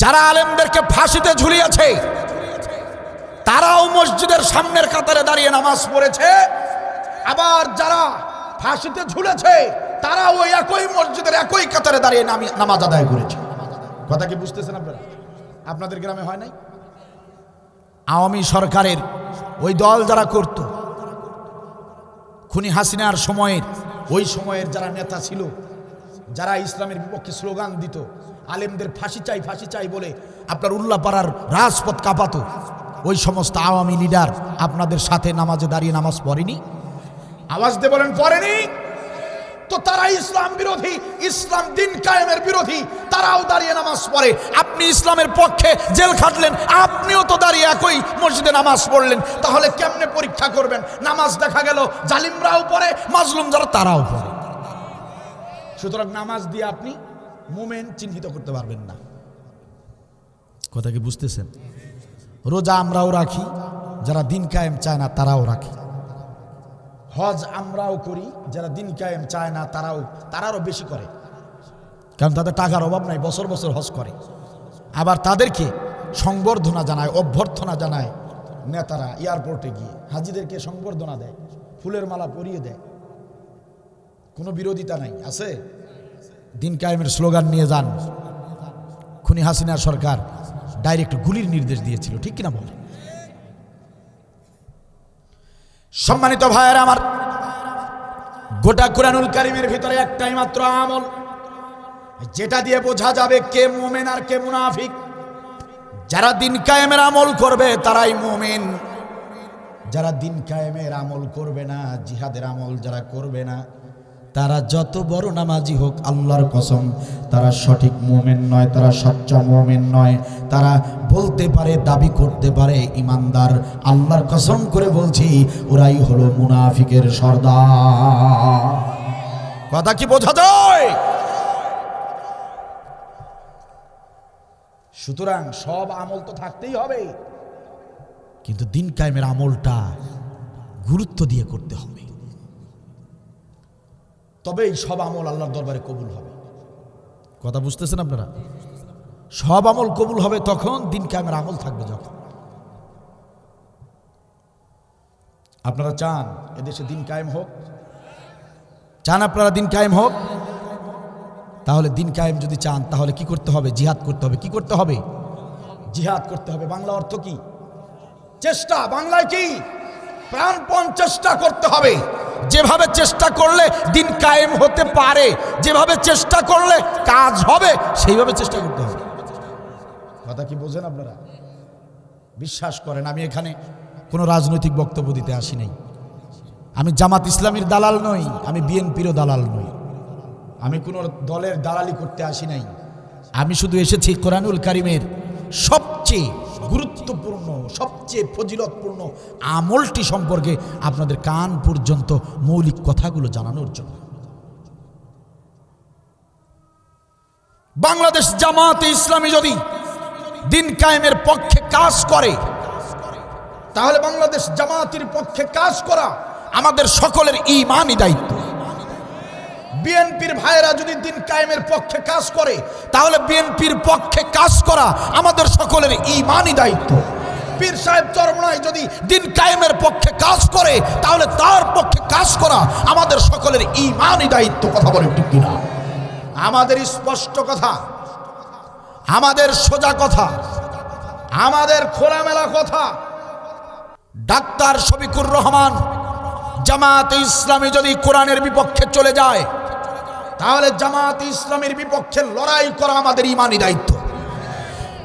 যারা আলেমদেরকে ফাঁসিতে ঝুলিয়েছে তারাও মসজিদের সামনের কাতারে দাঁড়িয়ে নামাজ পড়েছে, আবার যারা ফাঁসিতে ঝুলেছে তারাও ওই একই মসজিদের একই কাতারে দাঁড়িয়ে নামাজ আদায় করেছে। কথা কি বুঝতেছেন আপনারা? আপনাদের গ্রামে হয় নাই? আওয়ামী সরকারের ওই দল যারা করত, খুনি হাসিনার সময়ের, ওই সময়ের যারা নেতা ছিল, যারা ইসলামের বিপক্ষে স্লোগান দিত, আলেমদের ফাঁসি চাই ফাঁসি চাই বলে আপনার উল্লাপাড়ার রাজপথ কাঁপাতো, ওই সমস্ত আওয়ামী লিডার আপনাদের সাথে নামাজে দাঁড়িয়ে নামাজ পড়েনি? আওয়াজ দিয়ে বলেন পড়েনি? তো তারা ইসলাম বিরোধী, ইসলাম দিন কায়েমের বিরোধী, তারাও দাঁড়িয়ে নামাজ পড়ে। আপনি ইসলামের পক্ষে জেল খাটলেন, আপনিও তো দাঁড়িয়ে একই মসজিদে নামাজ পড়লেন, তাহলে কেমনে পরীক্ষা করবেন? নামাজ দেখা গেল জালিমরাও পড়ে, মাজলুম যারা তারাও পড়ে। সুতরাং নামাজ দিয়ে আপনি মুমিন চিহ্নিত করতে পারবেন না। কথা কি বুঝতেছেন? রোজা আমরাও রাখি, যারা দিন কায়েম চায় না তারাও রাখি। হজ আমরাও করি, যারা দিন কায়েম চায় না তারারও বেশি করে, কারণ তাদের টাকার অভাব নাই, বছর বছর হজ করে। আবার তাদেরকে সংবর্ধনা জানায়, অভ্যর্থনা জানায় নেতারা, এয়ারপোর্টে গিয়ে হাজিদেরকে সংবর্ধনা দেয়, ফুলের মালা পরিয়ে দেয়। কোনো বিরোধিতা নাই, আছে? দিন কায়েমের স্লোগান নিয়ে যান। খুনি হাসিনার সরকার ডাইরেক্ট গুলির নির্দেশ দিয়েছিল, ঠিক কিনা বলে? সম্মানিত ভাইয়েরা আমার, গোটা কুরআনুল কারীমের ভিতরে একটাই মাত্র আমল যেটা দিয়ে বোঝা যাবে কে মুমিন আর কে মুনাফিক। যারা দিন কায়েমের আমল করবে তারাই মুমিন, যারা দিন কায়েমের আমল করবে না, জিহাদের আমল যারা করবে না, তারা যত বড় নামাজি হোক, আল্লাহর কসম তারা সঠিক মুমিন নয়, তারা সচ্চা মুমিন নয়। তারা বলতে পারে, দাবি করতে পারে ইমানদার, আল্লাহর কসম করে বলছি ওরাই হলো মুনাফিকের সর্দার। কথা কি বোঝা যায়? সুতরাং সব আমল তো থাকতেই হবে, কিন্তু দিন কায়েমের আমলটা গুরুত্ব দিয়ে করতে হবে, তবেই সব আমল আল্লাহর দরবারে কবুল হবে। কথা বুঝতেছেন আপনারা? সব আমল কবুল হবে তখন, দিন কায়েমের আমল থাকবে যখন। আপনারা চান এদেশে দিন কায়েম হোক? চান আপনারা দিন কায়েম হোক? তাহলে দিন কায়েম যদি চান তাহলে কি করতে হবে? জিহাদ করতে হবে। কি করতে হবে? জিহাদ করতে হবে। বাংলা অর্থ কি? চেষ্টা। বাংলায় কি? প্রাণপণ চেষ্টা করতে হবে। যেভাবে চেষ্টা করলে দিন কায়েম হতে পারে, যেভাবে চেষ্টা করলে কাজ হবে, সেইভাবে চেষ্টা করতে হবে। কথা কি বোঝেন আপনারা? বিশ্বাস করেন, আমি এখানে কোনো রাজনৈতিক বক্তব্য দিতে আসি নাই। আমি জামাত ইসলামীর দালাল নই, আমি বিএনপিরও দালাল নই, আমি কোনো দলের দালালি করতে আসি নাই। আমি শুধু এসেছি কোরআনুল কারীমের সবচেয়ে গুরুত্বপূর্ণ, সবচেয়ে ফজিলতপূর্ণ আমলটি সম্পর্কে আপনাদের কান পর্যন্ত মৌলিক কথাগুলো জানানোর জন্য। বাংলাদেশ জামাতে ইসলামী যদি দিন কায়েমের পক্ষে কাজ করে, তাহলে বাংলাদেশ জামাতের পক্ষে কাজ করা আমাদের সকলের ঈমানি দায়িত্ব। বিএনপির ভাইরা যদি দিন কায়েমের পক্ষে কাজ করে, তাহলে বিএনপির পক্ষে কাজ করা আমাদের সকলের ঈমানি দায়িত্ব। পীর সাহেব চরমনাই যদি দিন কায়েমের পক্ষে কাজ করে, তাহলে তার পক্ষে কাজ করা আমাদের সকলের ঈমানি দায়িত্ব। কথা বলে ঠিক কিনা? আমাদের স্পষ্ট কথা, আমাদের সোজা কথা, আমাদের খোলামেলা কথা। ডাক্তার শফিকুর রহমান জামাতে ইসলামী যদি কোরআনের বিপক্ষে চলে যায়, তাহলে জামাতে ইসলামীর বিপক্ষে লড়াই করা আমাদের ঈমানি দায়িত্ব।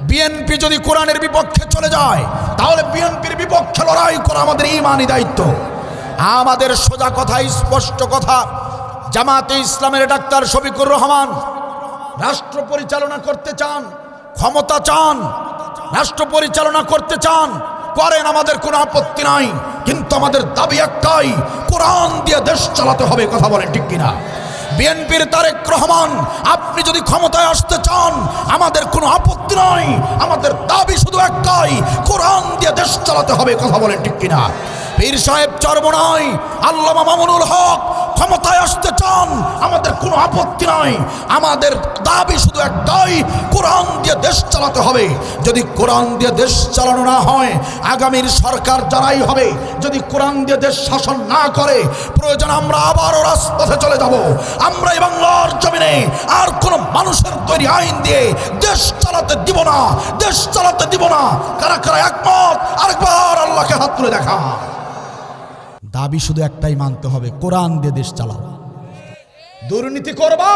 বিএনপি যদি কোরআনের বিপক্ষে চলে যায়, তাহলে বিএনপির বিপক্ষে লড়াই করা আমাদের ঈমানি দায়িত্ব। আমাদের সোজা কথা, স্পষ্ট কথা। জামাতে ইসলামের ডাক্তার শফিকুর রহমান রাষ্ট্র পরিচালনা করতে চান, ক্ষমতা চান, রাষ্ট্র পরিচালনা করতে চান, করেন, আমাদের কোনো আপত্তি নাই। কিন্তু আমাদের দাবি একটাই, কোরআন দিয়ে দেশ চালাতে হবে। কথা বলেন ঠিক কিনা? বিএনপির তারেক রহমান, আপনি যদি ক্ষমতায় আসতে চান, আমাদের কোনো আপত্তি নাই, আমাদের দাবি শুধু একটাই, কোরআন দিয়ে দেশ চালাতে হবে। কথা বলেন ঠিক কিনা? পীর সাহেব চরমনাই, আল্লামা মামুনুল হক ক্ষমতায় আসতে চান, আমাদের কোনো আপত্তি নাই, আমাদের দাবি শুধু একটাই, কোরআন দিয়ে দেশ চালাতে হবে। যদি কোরআন দিয়ে দেশ চালানো না হয়, আগামীর সরকার যারাই হবে, যদি কোরআন দিয়ে দেশ শাসন না করে, প্রয়োজন আমরা আবারও রাজপথে চলে যাব। আমরা এই বাংলার জমিনে আর কোনো মানুষের তৈরি আইন দিয়ে দেশ চালাতে দিব না, দেশ চালাতে দিব না। কারা কারা একমত? আরেকবার আল্লাহকে হাত তুলে দেখা। দাবি শুধু একটাই মানতে হবে, কোরআন দিয়ে দেশ চালাও। দুর্নীতি করবা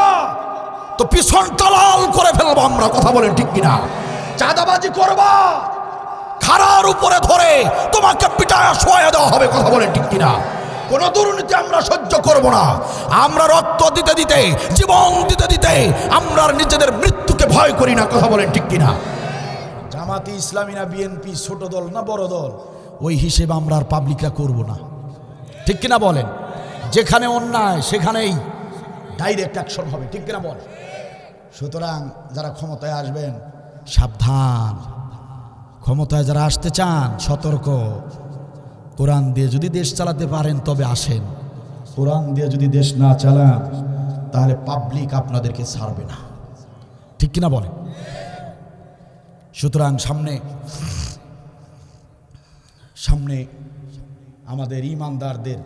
তো পিছনটা লাল করে ফেলবো আমরা। কথা বলেন ঠিক কিনা? চাঁদাবাজি করবা, খাড়ার উপরে ধরে তোমাকে পিটায় শোয়া দেওয়া হবে। কথা বলেন ঠিক কিনা? কোন দুর্নীতি আমরা সহ্য করব না। আমরা রক্ত দিতে দিতে, জীবন দিতে দিতে আমরা নিজেদের মৃত্যুকে ভয় করি না। কথা বলেন ঠিক কিনা? জামাতে ইসলামী না বিএনপি ছোট দল না বড় দল, ওই হিসেবে আমরা আর পাবলিকরা করব না। ঠিক কিনা বলেন? যেখানে অন্যায় সেখানেই ডাইরেক্ট অ্যাকশন হবে, ঠিক কিনা বল? সুতরাং যারা ক্ষমতায় আসবেন সাবধান, ক্ষমতায় যারা আসতে চান সতর্ক। কোরআন দিয়ে যদি দেশ চালাতে পারেন তবে আসেন, কোরআন দিয়ে যদি দেশ না চালান তাহলে পাবলিক আপনাদেরকে ছাড়বে না, ঠিক কিনা বলেন? সুতরাং সামনে আমাদের ইমানদারদের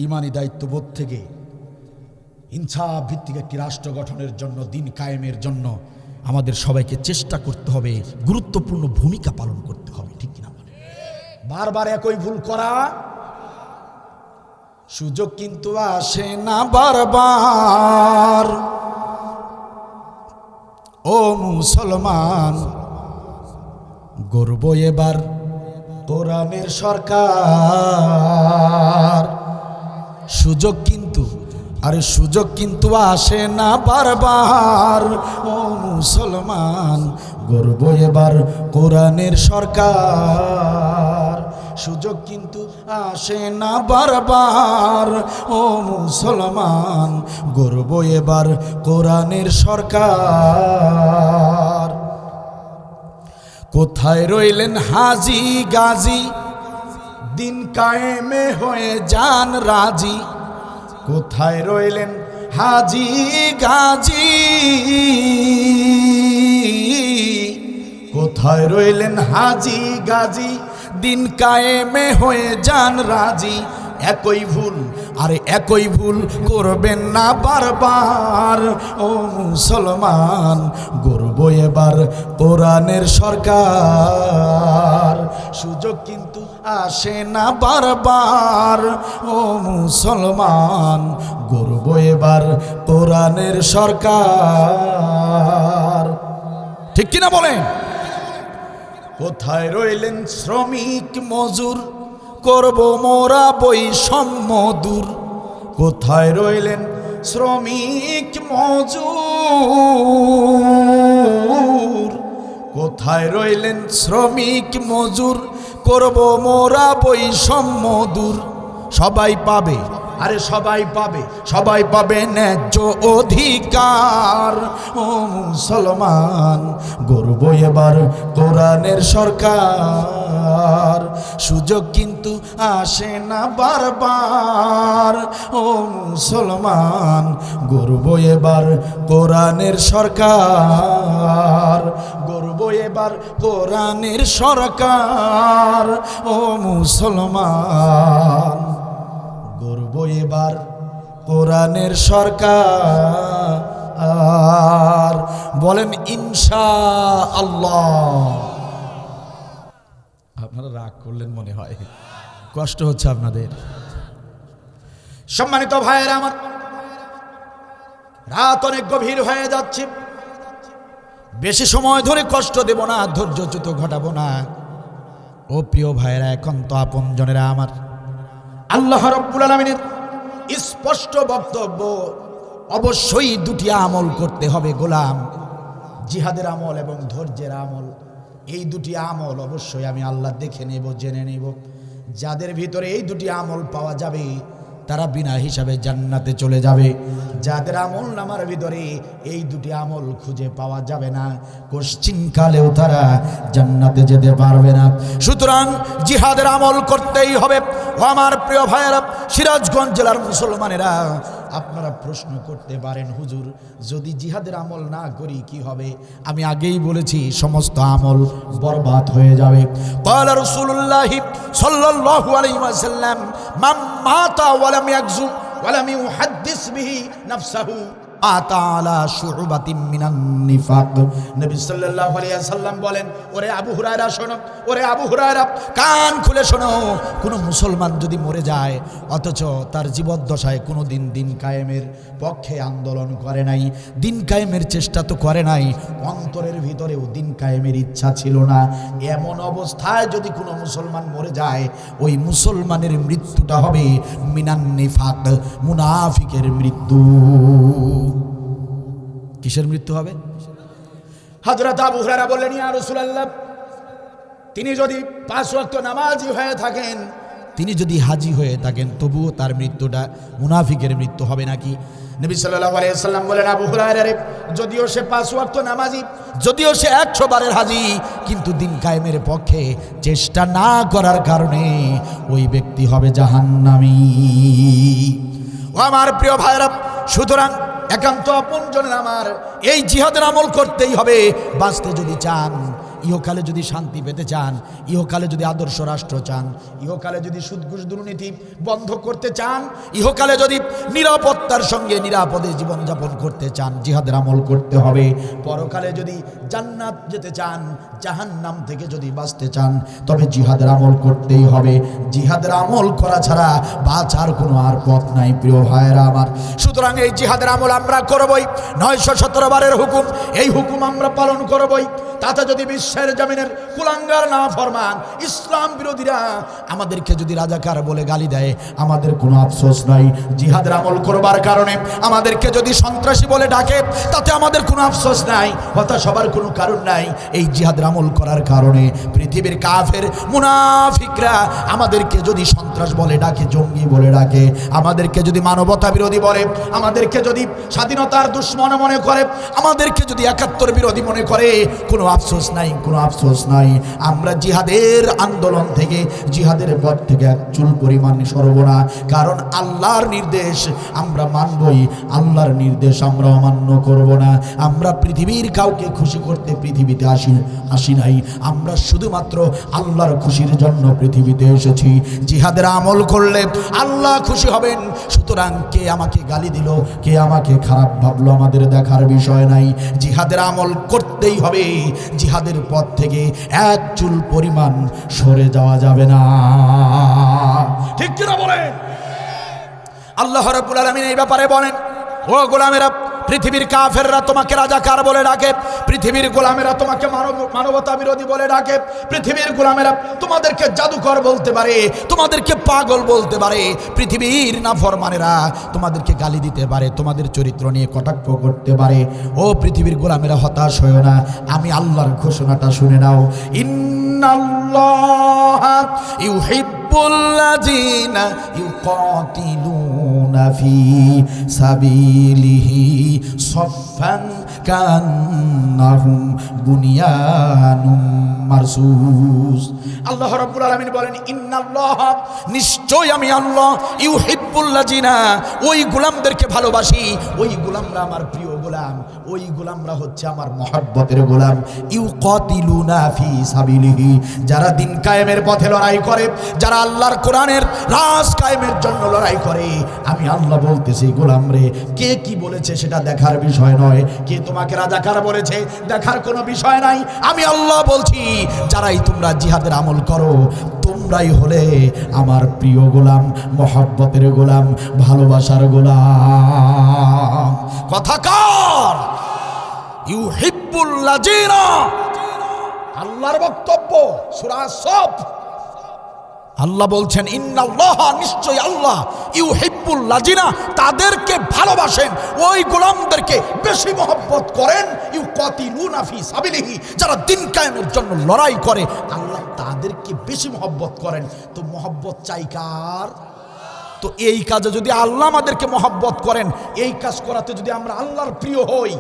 ইমানি দায়িত্ববোধ থেকে ইনসাফ ভিত্তিক একটি রাষ্ট্র গঠনের জন্য, দিন কায়েমের জন্য আমাদের সবাইকে চেষ্টা করতে হবে, গুরুত্বপূর্ণ ভূমিকা পালন করতে হবে, ঠিক কিনা বলে? বারবার একই ভুল করা, সুযোগ কিন্তু আসে না বারবার। ও মুসলমান, গর্ব এবার কোরআনের সরকার। সুযোগ কিন্তু আসে না বারবার। ও মুসলমান, গর্ব এবার কোরআনের সরকার। সুযোগ কিন্তু আসে না বারবার। ও মুসলমান, গর্ব এবার কোরআনের সরকার। কোথায় রইলেন হাজি গাজী, দিন কায়েমে হয়ে যান রাজি। কোথায় রইলেন হাজি গাজী, কোথায় রইলেন হাজি গাজী, দিন কায়েমে হয়ে যান রাজি। একই ভুল করবেন না বারবার। ও মুসলমান, গর্ব এবার কোরআনের সরকার। সুযোগ কিন্তু আসে না বারবার। ও মুসলমান, গর্ব এবার কোরআনের সরকার, ঠিক কিনা বলেন? কোথায় রইলেন শ্রমিক মজুর, করব মোরা বৈষম্য দূর। কোথায় রইলেন শ্রমিক মজুর, কোথায় রইলেন শ্রমিক মজুর, করব মোরা বৈষম্য দূর। সবাই পাবে, সবাই পাবে ন্যায্য অধিকার। ও মুসলমান, গর্ব এবার কোরআনের সরকার। সুযোগ কিন্তু আসে না বারবার। ও মুসলমান, গর্ব এবার কোরআনের সরকার। গর্ব এবার কোরআনের সরকার। ও মুসলমান, গর্ব এবার কোরআনের সরকার। বলেন ইনশাআল্লাহ। আপনারা রাগ করলেন মনে হয়, কষ্ট হচ্ছে আপনাদের। সম্মানিত ভাইয়েরা আমার, রাত অনেক গভীর হয়ে যাচ্ছে, বেশি সময় ধরে কষ্ট দেব না, ধৈর্যচ্যুত ঘটাবো না। ও প্রিয় ভাইয়েরা, এখন তো আপনজনেরা আমার, আল্লাহ রাব্বুল আলামিনের স্পষ্ট বক্তব্য, অবশ্যই দুটি আমল করতে হবে গোলাম, জিহাদের আমল এবং ধৈর্যের আমল। এই দুটি আমল অবশ্যই আমি আল্লাহ দেখে নেব, জেনে নেব। যাদের ভিতরে এই দুটি আমল পাওয়া যাবে তারা বিনা হিসাবে জান্নাতে চলে যাবে। যাদের আমল নামার ভিতরে এই দুটি আমল খুঁজে পাওয়া যাবে না, কোশ্চিনকালেও তারা জান্নাতে যেতে পারবে না। সুতরাং জিহাদের আমল করতেই হবে। ও আমার প্রিয় ভাইয়েরা, সিরাজগঞ্জ জেলার মুসলমানেরা, আপনারা প্রশ্ন করতে পারেন, হুজুর যদি জিহাদের আমল না করি কি হবে? আমি আগেই বলেছি, সমস্ত আমল বরবাদ হয়ে যাবে। ক্বালা রাসূলুল্লাহি সাল্লাল্লাহু আলাইহি ওয়াসাল্লাম, মান মাতা ওয়া লাম ইয়াগজু ওয়া লাম ইউহাদ্দিস বিহি নাফসাহু আতালা শুউবাতিম মিনান নিফাক। নবী সাল্লাল্লাহু আলাইহি ওয়াসাল্লাম বলেন, ওরে আবু হুরায়রা শোনো, ওরে আবু হুরায়রা কান খুলে শোনো, কোন মুসলমান যদি মরে যায় অথচ তার জীবদ্দশায় কোনো দিন কায়েমের পক্ষে আন্দোলন করে নাই, দিন কায়েমের চেষ্টা তো করে নাই, অন্তরের ভিতরেও দিন কায়েমের ইচ্ছা ছিল না, এমন অবস্থায় যদি কোনো মুসলমান মরে যায়, ওই মুসলমানের মৃত্যুটা হবে মিনান নিফাক, মুনাফিকের মৃত্যু। কিসের মৃত্যু হবে? হযরত আবু হুরায়রা বললেন, ইয়া রাসূলুল্লাহ, তিনি যদি 5 ওয়াক্ত নামাজি হয়ে থাকেন তিনি যদি হাজি হয়ে থাকেন তবুও তার মৃত্যুটা মুনাফিকের মৃত্যু হবে নাকি? নবী সাল্লাল্লাহু আলাইহি সাল্লাম বলেন, আবু হুরায়রা রে, যদিও সে 5 ওয়াক্ত নামাজি, যদিও সে 100 বারের হাজি, কিন্তু দিন কায়েমের পক্ষে চেষ্টা না করার কারণে ওই ব্যক্তি হবে জাহান্নামী। ও আমার প্রিয় ভাইরা, সুতরাং একান্ত আপনজনের আমার এই জিহাদের আমল করতেই হবে। বাঁচতে যদি চান, ইহকালে যদি শান্তি পেতে চান, ইহকালে যদি আদর্শ রাষ্ট্র চান, ইহকালে যদি সুদ ঘুষ দুর্নীতি বন্ধ করতে চান, ইহকালে যদি নিরাপত্তার সঙ্গে নিরাপদে জীবনযাপন করতে চান, জিহাদের আমল করতে হবে। পরকালে যদি জান্নাত যেতে চান, জাহান্নাম থেকে যদি বাঁচতে চান, তবে জিহাদের আমল করতেই হবে। জিহাদের আমল করা ছাড়া বাঁচার কোনো আর পথ নাই প্রিয় ভাইয়েরা আমার। সুতরাং এই জিহাদের আমল আমরা করবই। 917 বারের হুকুম, এই হুকুম আমরা পালন করবই। তাতে যদি বিশ্বের জমিনের কুলাঙ্গার না ফরমান ইসলাম বিরোধীরা আমাদেরকে যদি রাজাকার বলে গালি দেয়, আমাদের কোনো আফসোস নাই। জিহাদের আমল করবার কারণে আমাদেরকে যদি সন্ত্রাসী বলে ডাকে, তাতে আমাদের কোনো আফসোস নাই, হতাশ হবার কোনো কারণ নাই। এই জিহাদের আমল করার কারণে পৃথিবীর কাফের মুনাফিকরা আমাদেরকে যদি সন্ত্রাস বলে ডাকে, জঙ্গি বলে ডাকে, আমাদেরকে যদি মানবতা বিরোধী বলে, আমাদেরকে যদি স্বাধীনতার দুশ্মন মনে করে, আমাদেরকে যদি 71 বিরোধী মনে করে, কোনো আফসোস নাই, কোনো আফসোস নাই। আমরা জিহাদের আন্দোলন থেকে, জিহাদের পথ থেকে এক চুল পরিমাণ সরব না। কারণ আল্লাহর নির্দেশ আমরা মানবই, আল্লাহর নির্দেশ আমরা অমান্য করব না। আমরা পৃথিবীর কাউকে খুশি করতে পৃথিবীতে আসি নাই, আমরা শুধুমাত্র আল্লাহর খুশির জন্য পৃথিবীতে এসেছি। জিহাদের আমল করলে আল্লাহ খুশি হবেন। সুতরাং কে আমাকে গালি দিল, কে আমাকে খারাপ ভাবলো, আমাদের দেখার বিষয় নাই। জিহাদের আমল করতেই হবে। জিহাদের পথ থেকে এক চুল পরিমাণ সরে যাওয়া যাবে না। ঠিক কিনা বলেন? আল্লাহ রাব্বুল আলামিন এই ব্যাপারে বলেন, ও গোলামেরা, পৃথিবীর কাফেররা তোমাকে রাজাকার বলে ডাকে, পৃথিবীর গোলামেরা তোমাকে মানবতা বিরোধী বলে ডাকে, পৃথিবীর গোলামেরা তোমাদেরকে জাদুকর বলতে পারে, তোমাদেরকে পাগল বলতে পারে, পৃথিবীর নাফরমানেরা তোমাদেরকে গালি দিতে পারে, তোমাদের চরিত্র নিয়ে কটাক্ষ করতে পারে। ও পৃথিবীর গোলামেরা, হতাশ হয়ো না। আমি আল্লাহর ঘোষণাটা শুনে নাও, ইন্নাল্লাহা ইউহিব্বুল্লাযীনা ইউকাতিলুনা ফি সাবিলিহি সাফফান কান্নাহুম বুনিয়ানুম মারসুস। আল্লাহ রাব্বুল আলামিন বলেন, ইন্নাল্লাহা, নিশ্চয় আমি আল্লাহ, ইউহিব্বুল্লাযীনা, ওই গোলামদেরকে ভালোবাসি, ওই গোলামরা আমার প্রিয় গোলাম, ওই গোলামরা হচ্ছে আমার মহব্বতের গোলাম। ইউকাতিলুনা ফি সাবিলিহি, যারা দিন কায়েমের পথে লড়াই করে, যারা আল্লাহর কোরআনের রাজ কায়েমের জন্য লড়াই করে, আমি আল্লাহ বলতেছি গোলাম রে, কে কি বলেছে সেটা দেখার বিষয় নয়, কে তোমাকে রাজাকার বলেছে দেখার কোনো বিষয় নাই। আমি আল্লাহ বলছি, যারাই তোমরা জিহাদের আমল করো, তোমরাই হলে আমার প্রিয় গোলাম, মহব্বতের গোলাম, ভালোবাসার গোলাম। কথা কার? ইউহিব্বুল্লাযীনা, আল্লাহর বক্তব্য, সূরা সফ। আল্লাহ বলছেন, ইন্নাল্লাহা, নিশ্চয় আল্লাহ, ইউহিব্বুল্লাযীনা, তাদেরকে ভালোবাসেন, ওই গোলামদেরকে বেশি মহব্বত করেন, ইউকাতিলুনা ফি সাবিলিহি, যারা দিন কায়েমের জন্য লড়াই করে, আল্লাহ তাদেরকে বেশি মহব্বত করেন। তো মহব্বত চাই কার? তো এই কাজে যদি আল্লাহ আমাদেরকে মহব্বত করেন, এই কাজ করাতে যদি আমরা আল্লাহর প্রিয় হই,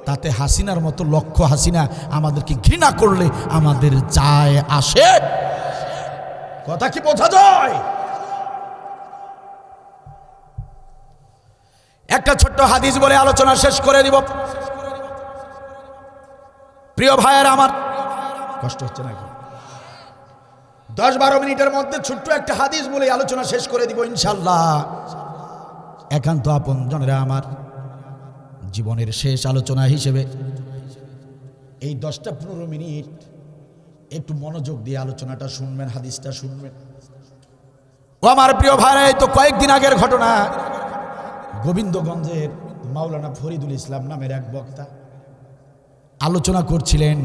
তাতে হাসিনার মতো লক্ষ হাসিনা আমাদেরকে ঘৃণা করলে আমাদের যায় আসে? কথা কি বোঝা যায়? একটা ছোট্ট হাদিস বলে আলোচনা শেষ করে দিব। প্রিয় ভাইয়েরা আমার, কষ্ট হচ্ছে নাকি? 10-12 মিনিটের মধ্যে ছোট্ট একটা হাদিস বলে আলোচনা শেষ করে দিব ইনশাআল্লাহ। একান্ত আপন জনেরা আমার, জীবনের শেষ আলোচনা হিসেবে এই 10-15 মিনিট একটু মনোযোগ দিয়ে আলোচনাটা শুনবেন, হাদিসটা শুনবেন। ও আমার প্রিয় ভাইরা, এই তো কয়েকদিন আগের ঘটনা। গোবিন্দগঞ্জের মাওলানা ফরিদুল ইসলাম নামের এক বক্তা আলোচনা করছিলেন,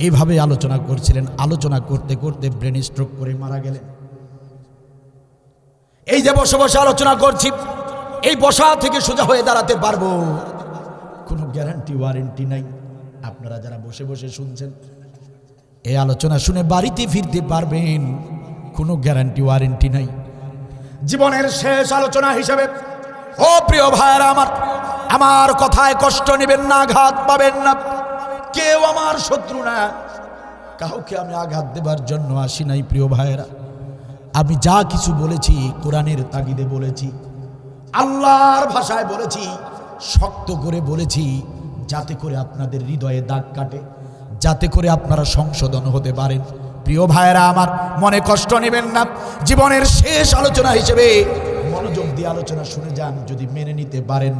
এইভাবে আলোচনা করছিলেন, আলোচনা করতে করতে ব্রেন স্ট্রোক করে মারা গেলেন। এই যে বসে বসে আলোচনা করছি, এই বসা থেকে সোজা হয়ে দাঁড়াতে পারবো কোনো গ্যারান্টি ওয়ারেন্টি নাই। আপনারা যারা বসে বসে শুনছেন, এই আলোচনা শুনে বাড়িতে ফিরতে পারবেন কোনো গ্যারান্টি ওয়ারেন্টি নাই। জীবনের শেষ আলোচনা হিসেবে ও প্রিয় ভাইরা আমার কথায় কষ্ট নেবেন না, আঘাত পাবেন না। কেউ আমার শত্রু না, কাউকে আমি আঘাত দেবার জন্য আসি নাই। প্রিয় ভাইরা, আমি যা কিছু বলেছি কোরআনের তাগিদে বলেছি, আল্লাহর ভাষায় বলেছি, শক্ত করে বলেছি, যাতে করে আপনাদের হৃদয়ে দাগ কাটে, যাতে করে আপনারা সংশোধন হতে পারেন। প্রিয় ভাইরা আমার, মনে কষ্ট নেবেন না। জীবনের শেষ আলোচনা হিসেবে মনোযোগ দিয়ে আলোচনা শুনে যান। যদি মেনে নিতে পারেন,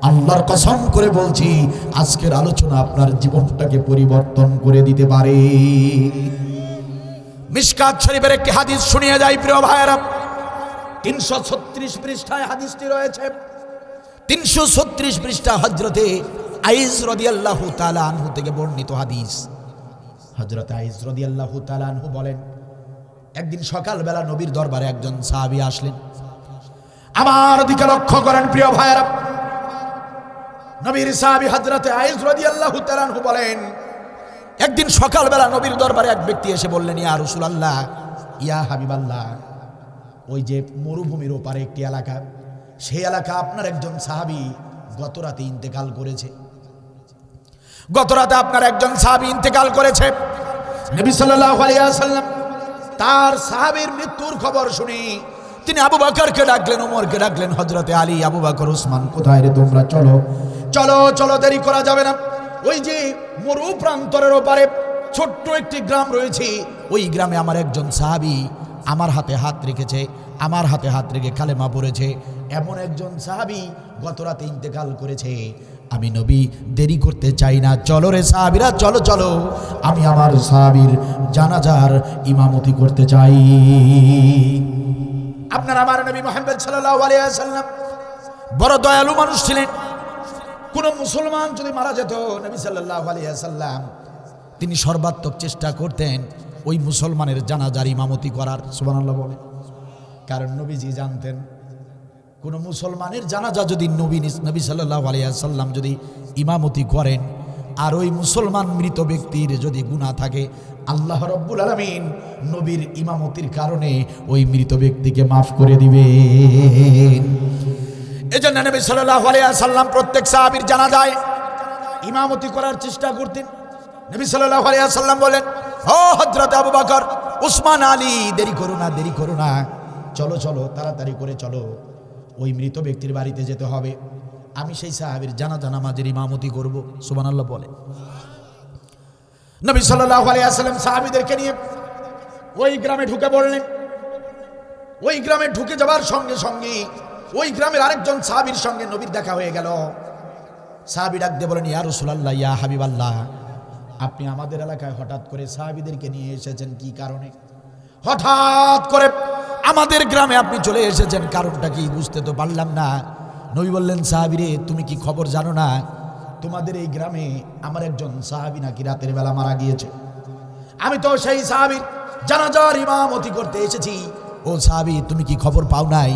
আল্লাহর কসম করে বলছি, আজকের আলোচনা আপনার জীবনটাকে পরিবর্তন করে দিতে পারে। মিশকাত শরীফের একটি হাদিস শুনিয়ে যাই প্রিয় ভাইরা। 336 পৃষ্ঠায় হাদিসটি রয়েছে। 336 পৃষ্ঠা, হযরতে আইস রাদিয়াল্লাহু তাআলা আনহু থেকে বর্ণিত হাদিস। হযরত আইস রাদিয়াল্লাহু তাআলা আনহু বলেন, একদিন সকালবেলা নবীর দরবারে একজন সাহাবী আসলেন। আমার দিকে লক্ষ্য করেন প্রিয় ভাইরা। নবীর সাহাবী হযরতে আইস রাদিয়াল্লাহু তাআলা আনহু বলেন, একদিন সকালবেলা নবীর দরবারে এক ব্যক্তি এসে বললেন, ইয়া রাসূলুল্লাহ, ইয়া হাবিবাল্লাহ, ওই যে মরুভূমির ওপারে একটি এলাকা, সেই এলাকা আপনার একজন সাহাবী গত রাতে ইন্তেকাল করেছে। গত রাতে আপনার একজন সাহাবী ইন্তেকাল করেছে। নবী সাল্লাল্লাহু আলাইহি ওয়াসাল্লাম তার সাহাবীর মৃত্যুর খবর শুনে তিনি আবু বকরকে ডাকলেন, ওমরকে ডাকলেন, হযরতে আলী, আবু বকর, ওসমান, কোথায় রে তোমরা? চলো চলো চলো, দেরি করা যাবে না। ওই যে মরু প্রান্তরের ওপারে ছোট্ট একটি গ্রাম রয়েছে, ওই গ্রামে আমার একজন সাহাবী আমার হাতে হাত রেখেছে, আমার হাতে হাত রেখে কালেমা পড়েছে। এমন একজন সাহাবী গত রাতে ইন্তেকাল করেছে। আমি নবী দেরি করতে চাই না, চলো রে সাহাবীরা, চলো চলো, আমি আমার সাহাবীর জানাজার ইমামতি করতে চাই। আপনার আমার নবী মুহাম্মদ সাল্লাল্লাহু আলাইহি ওয়াসাল্লাম বড় দয়ালু মানুষ ছিলেন। কোন মুসলমান যদি মারা যেত, নবী সাল্লাল্লাহু আলাইহি ওয়াসাল্লাম তিনি সর্বাত্মক চেষ্টা করতেন ওই মুসলমানের জানাজার ইমামতি করার। সুবহানাল্লাহ বলেন। কারণ নবীজি জানতেন, কোন মুসলমানের জানাজা যদি নবী সাল্লাল্লাহু আলাইহি ওয়াসাল্লাম যদি ইমামতি করেন, আর ওই মুসলমান মৃত ব্যক্তির যদি গুনাহ থাকে, আল্লাহ রাব্বুল আলামিন নবীর ইমামতির কারণে ওই মৃত ব্যক্তিকে মাফ করে দিবেন। এজন্য নবী সাল্লাল্লাহু আলাইহি ওয়াসাল্লাম প্রত্যেক সাহাবীর জানাজায় ইমামতি করার চেষ্টা করতেন। নবী সাল্লাল্লাহু আলাইহি ওয়াসাল্লাম বলেন, ও হযরত আবু বকর, উসমান, আলী, দেরি করো না, দেরি করো না, চলো চলো, তাড়াতাড়ি করে চলো, ওই মৃত ব্যক্তির বাড়িতে যেতে হবে, আমি সেই সাহাবীর জানাজা নামাজের ইমামতি করব। সুবহানাল্লাহ বলেন। নবী সাল্লাল্লাহু আলাইহি ওয়াসাল্লাম সাহাবীদেরকে নিয়ে ওই গ্রামে ঢুকে পড়লেন। ওই গ্রামে ঢুকে যাবার সঙ্গে সঙ্গে ওই গ্রামের আরেকজন সাহাবীর সঙ্গে নবীর দেখা হয়ে গেল। সাহাবী ডাক দিয়ে বলেন, ইয়া রাসূলুল্লাহ, ইয়া হাবিবাল্লাহ, আপনি আমাদের এলাকায় হঠাৎ করে সাহাবীদেরকে নিয়ে এসেছেন, কি কারণে? হঠাৎ করে আমাদের গ্রামে আপনি চলে এসেছেন, কারণটা কি? বুঝতে তো পারলাম না। নবী বললেন, সাহাবীরে, তুমি কি খবর জানো না, তোমাদের এই গ্রামে আমার একজন সাহাবী নাকি রাতের বেলা মারা গিয়েছে। আমি তো সেই সাহাবীর জানাজার ইমামতি করতে এসেছি। ও সাহাবী, তুমি কি খবর পাও নাই?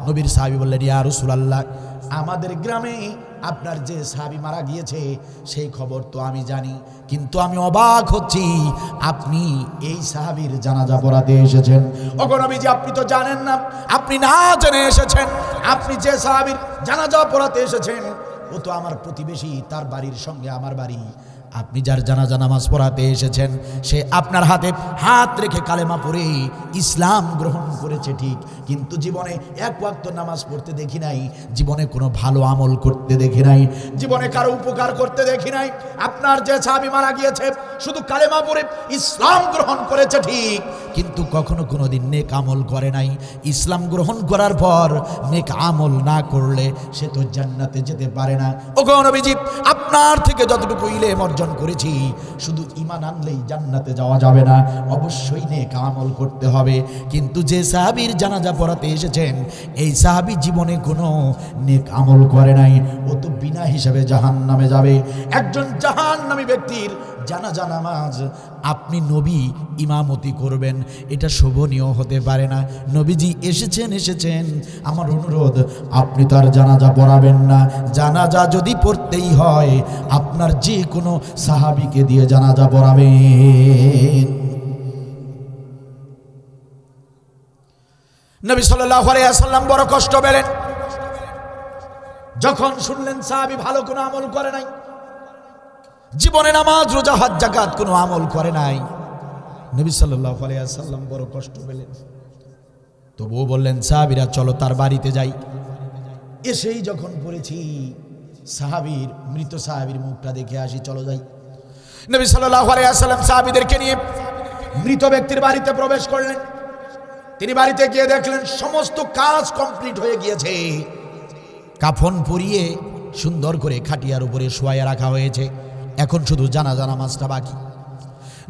নবীর সাহাবী বললেন, ইয়া রাসূলুল্লাহ, আমাদের গ্রামে আপনার যে সাহাবী মারা গিয়েছে সেই খবর তো আমি জানি, কিন্তু আমি অবাক হচ্ছি আপনি এই সাহাবীর জানাজা পড়াতে এসেছেন। ওগো নবীজি, আপনি তো জানেন না, আপনি না জেনে এসেছেন। আপনি যে সাহাবীর জানাজা পড়াতে এসেছেন ও তো আমার প্রতিবেশী, তার বাড়ির সঙ্গে আমার বাড়ি। আপনি যার জানাজা নামাজ পড়াতে এসেছেন সে আপনার হাতে হাত রেখে কালেমা পড়ে ইসলাম গ্রহণ করেছে ঠিক, কিন্তু জীবনে এক ওয়াক্ত নামাজ পড়তে দেখি নাই, জীবনে কোনো ভালো আমল করতে দেখি নাই, জীবনে কারো উপকার করতে দেখি নাই। আপনার যে সাহাবী মারা গিয়েছে শুধু কালেমা পড়ে ইসলাম গ্রহণ করেছে ঠিক, কিন্তু কখনো কোনোদিন নেক আমল করে নাই। ইসলাম গ্রহণ করার পর নেক আমল না করলে সে তো জান্নাতে যেতে পারে না। ওগো নবীজি, আপনার থেকে যতটুকু ইলম অর্জন করেছি, শুধু ঈমান আনলেই জান্নাতে যাওয়া যাবে না, অবশ্যই নেক আমল করতে হবে। কিন্তু যে সাহাবীর জানাজা পড়াতে এসেছেন এই সাহাবী জীবনে কোনো নেক আমল করে নাই, ও তো বিনা হিসাবে জাহান্নামে যাবে। একজন জাহান্নামী ব্যক্তির জানাজা নামাজ আপনি নবী ইমামতি করবেন, এটা শোভনীয় হতে পারে না। নবীজি এসেছেন, আমার অনুরোধ, আপনি তার জানাজা পড়াবেন না। জানাজা যদি পড়তেই হয় আপনার যে কোনো সাহাবীকে দিয়ে জানাজা পড়াবেন। নবী সাল্লাল্লাহু আলাইহি ওয়াসাল্লাম বড় কষ্ট পেলেন যখন শুনলেন সাহাবী ভালো কোনো আমল করে নাই, জীবনে নামাজ রোজা হজ যাকাত কোনো আমল করে নাই। নবী সাল্লাল্লাহু আলাইহি ওয়াসাল্লাম বড় কষ্ট পেলেন। তবুও বললেন সাহাবীরা চলো তার বাড়িতে যাই। এসেই যখন পড়েছি সাহাবীর মৃত সাহাবীর মুখটা দেখে আসি, চলো যাই। নবী সাল্লাল্লাহু আলাইহি ওয়াসাল্লাম সাহাবীদেরকে নিয়ে মৃত ব্যক্তির বাড়িতে প্রবেশ করলেন। তিনি বাড়িতে গিয়ে দেখলেন সমস্ত কাজ কমপ্লিট হয়ে গিয়েছে, কাফন পরিয়ে সুন্দর করে খাটিয়ার উপরে শোয়াইয়া রাখা হয়েছে, এখন শুধু জানাজা নামাজটা বাকি।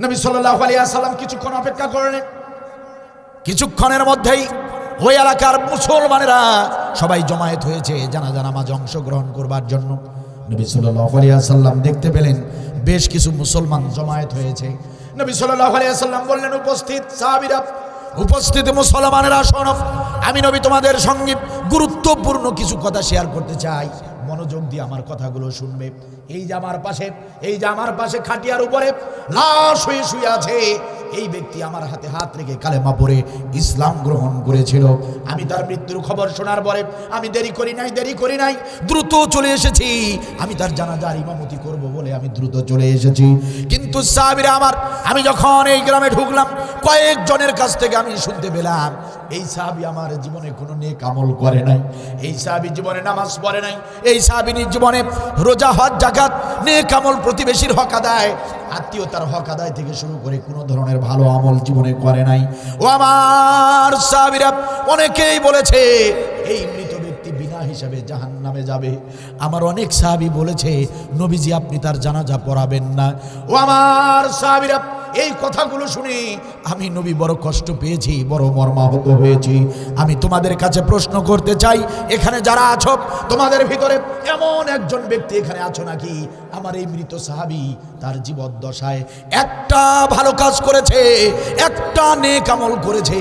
নবী সাল্লাল্লাহু আলাইহি ওয়াসাল্লাম কিছুক্ষণ অপেক্ষা করলেন। কিছুক্ষণের মধ্যেই ওই এলাকার মুসলমানেরা সবাই জমায়েত হয়েছে জানাজা নামাজে অংশগ্রহণ করবার জন্য। নবী সাল্লাল্লাহু আলাইহি ওয়াসাল্লাম দেখতে পেলেন বেশ কিছু মুসলমান জমায়েত হয়েছে। নবী সাল্লাল্লাহু আলাইহি ওয়াসাল্লাম বললেন, উপস্থিত সাহাবীরা, উপস্থিত মুসলমানেরা, শোনো, আমি নবী তোমাদের সঙ্গে গুরুত্বপূর্ণ কিছু কথা শেয়ার করতে চাই, মনোযোগ দিয়ে আমার কথাগুলো শুনবে। এই যে আমার পাশে খাটিয়ার উপরে লাশ হয়ে শুয়ে আছে, এই ব্যক্তি আমার হাতে হাত রেখে কালেমা পড়ে ইসলাম গ্রহণ করেছিল। আমি তার মৃত্যুর খবর শোনার পরে আমি দেরি করি নাই, দ্রুত চলে এসেছি। আমি তার জানাজার ইমামতি করব বলে আমি দ্রুত চলে এসেছি। কিন্তু সাহাবীরা আমার, আমি যখন এই গ্রামে ঢুকলাম কয়েকজনের কাছ থেকে আমি শুনতে পেলাম এই সাহাবী আমার জীবনে কোনো নেক আমল করে নাই, এই সাহাবী জীবনে নামাজ পড়ে নাই, এই সাহাবী জীবনে রোজা হজ যাকাত নেক আমল, প্রতিবেশীর হক আদায়, আত্মীয়তার হক আদায় থেকে শুরু করে কোনো ধরনের ভালো আমল জীবনে করে নাই। ও আমার সাহাবীরা, অনেকেই বলেছে এই মৃত ব্যক্তি বিনা হিসাবে জাহান্নামে যাবে। আমার অনেক সাহাবী বলেছে নবীজি আপনি তার জানাজা পড়াবেন না। ও আমার সাহাবীরা, এই কথাগুলো শুনে আমি নবী বড় কষ্ট পেয়েছি, বড় মর্মাহত হয়েছি। আমি তোমাদের কাছে প্রশ্ন করতে চাই, এখানে যারা আছো তোমাদের ভিতরে এমন একজন ব্যক্তি এখানে আছো নাকি আমার এই মৃত সাহাবী তার জীবদ্দশায় একটা ভালো কাজ করেছে, একটা নেক আমল করেছে,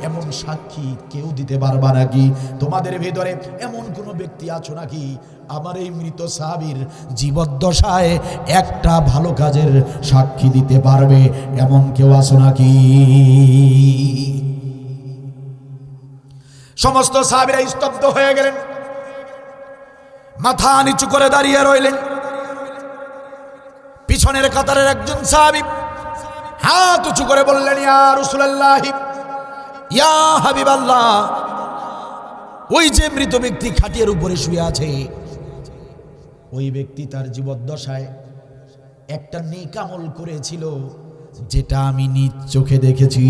এমন সাক্ষী কেউ দিতে পারবা নাকি? তোমাদের ভিতরে এমন কোনো ব্যক্তি আছো নাকি আমার এই মৃত সাহাবীর জীবদ্দশায় একটা ভালো কাজের সাক্ষী দিতে পারবে, এমন কেউ আছো নাকি? সমস্ত সাহাবীরা স্তব্ধ হয়ে গেলেন, মাথা নিচু করে দাঁড়িয়ে রইলেন। পিছনের কাতারের একজন সাহাবী হাত উঁচু করে বললেন, ইয়া রাসূলুল্লাহ, ইয়া হাবিবাল্লাহ, ওই যে মৃত ব্যক্তি খাটিয়ার উপরে শুয়ে আছে, ওই ব্যক্তি তার জীবদ্দশায় একটা নেক আমল করেছিল যেটা আমি নিজ চোখে দেখেছি।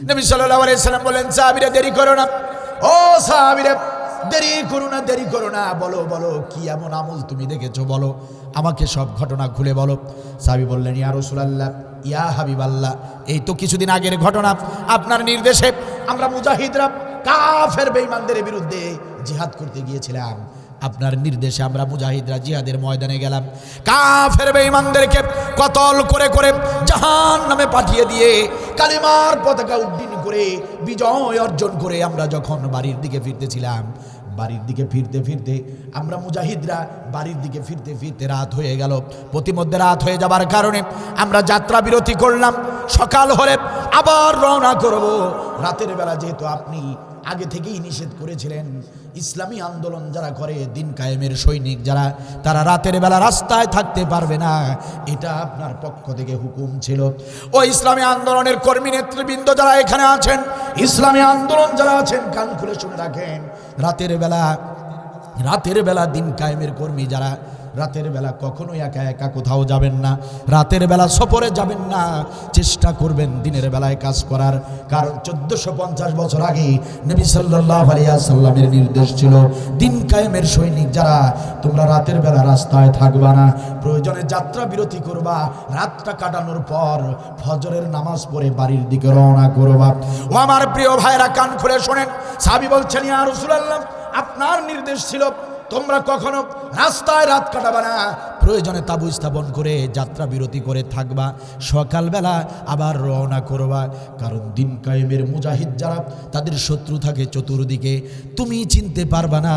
নবী সাল্লাল্লাহু আলাইহি সাল্লাম বলেন, সাহাবীরা দেরি করো না, ও সাহাবীরা দেরি করো না, বলো কি এমন আমল তুমি দেখেছো, বলো আমাকে সব ঘটনা খুলে বলো। সাহাবী বললেন, ইয়া রাসূলুল্লাহ, ইয়া হাবিবাল্লাহ, এই তো কিছুদিন আগের ঘটনা, আপনার নির্দেশে আমরা মুজাহিদরা কাফের বেঈমানদের বিরুদ্ধে জিহাদ করতে গিয়েছিলাম। আপনার নির্দেশে আমরা মুজাহিদরা জিহাদের ময়দানে গেলাম, কাফের বেঈমানদেরকে কতল করে করে জাহান্নামে পাঠিয়ে দিয়ে কালিমার পতাকা উড্ডীন করে বিজয় অর্জন করে আমরা যখন বাড়ির দিকে ফিরতেছিলাম, বাড়ির দিকে ফিরতে ফিরতে আমরা মুজাহিদরা বাড়ির দিকে ফিরতে ফিরতে রাত হয়ে গেল। প্রতিমধ্যে রাত হয়ে যাবার কারণে আমরা যাত্রা বিরতি করলাম। সকাল হলে আবার রওনা করব। রাতের বেলা যেহেতু আপনি আগে থেকেই নিষেধ করেছিলেন, ইসলামী আন্দোলন যারা করে, দিন কায়েমের সৈনিক যারা, তারা রাতের বেলা রাস্তায় থাকতে পারবে না, এটা আপনার পক্ষ থেকে হুকুম ছিল। ও ইসলামী আন্দোলনের কর্মী নেতৃবৃন্দ যারা এখানে আছেন, ইসলামী আন্দোলন যারা আছেন, কান খুলে শুনে রাখেন, রাতের বেলা দিন কায়েমের কর্মী যারা, রাতের বেলা কখনোই একা একা কোথাও যাবেন না, রাতের বেলা সফরে যাবেন না, চেষ্টা করবেন দিনের বেলায় কাজ করার। কারণ 1450 বছর আগে নবী সাল্লাল্লাহু আলাইহি ওয়াসাল্লামের নির্দেশ ছিল, দিন কায়েমের সৈনিক যারা, তোমরা রাতের বেলা রাস্তায় থাকবা না, প্রয়োজনে যাত্রা বিরতি করবা, রাতটা কাটানোর পর ফজরের নামাজ পড়ে বাড়ির দিকে রওনা করবা। ও আমার প্রিয় ভাইরা, কান খুলে শোনেন, সাহাবী বলছেন, ইয়া রাসূলুল্লাহ, আপনার নির্দেশ ছিল তোমরা কখনো রাস্তায় রাত কাটাবা না, প্রয়োজনে তাবু স্থাপন করে যাত্রা বিরতি করে থাকবা, সকালবেলা আবার রওনা করবা। কারণ দিন কায়েমের মুজাহিদ যারা, তাদের শত্রু থাকে চতুর্দিকে, তুমি চিনতে পারবা না,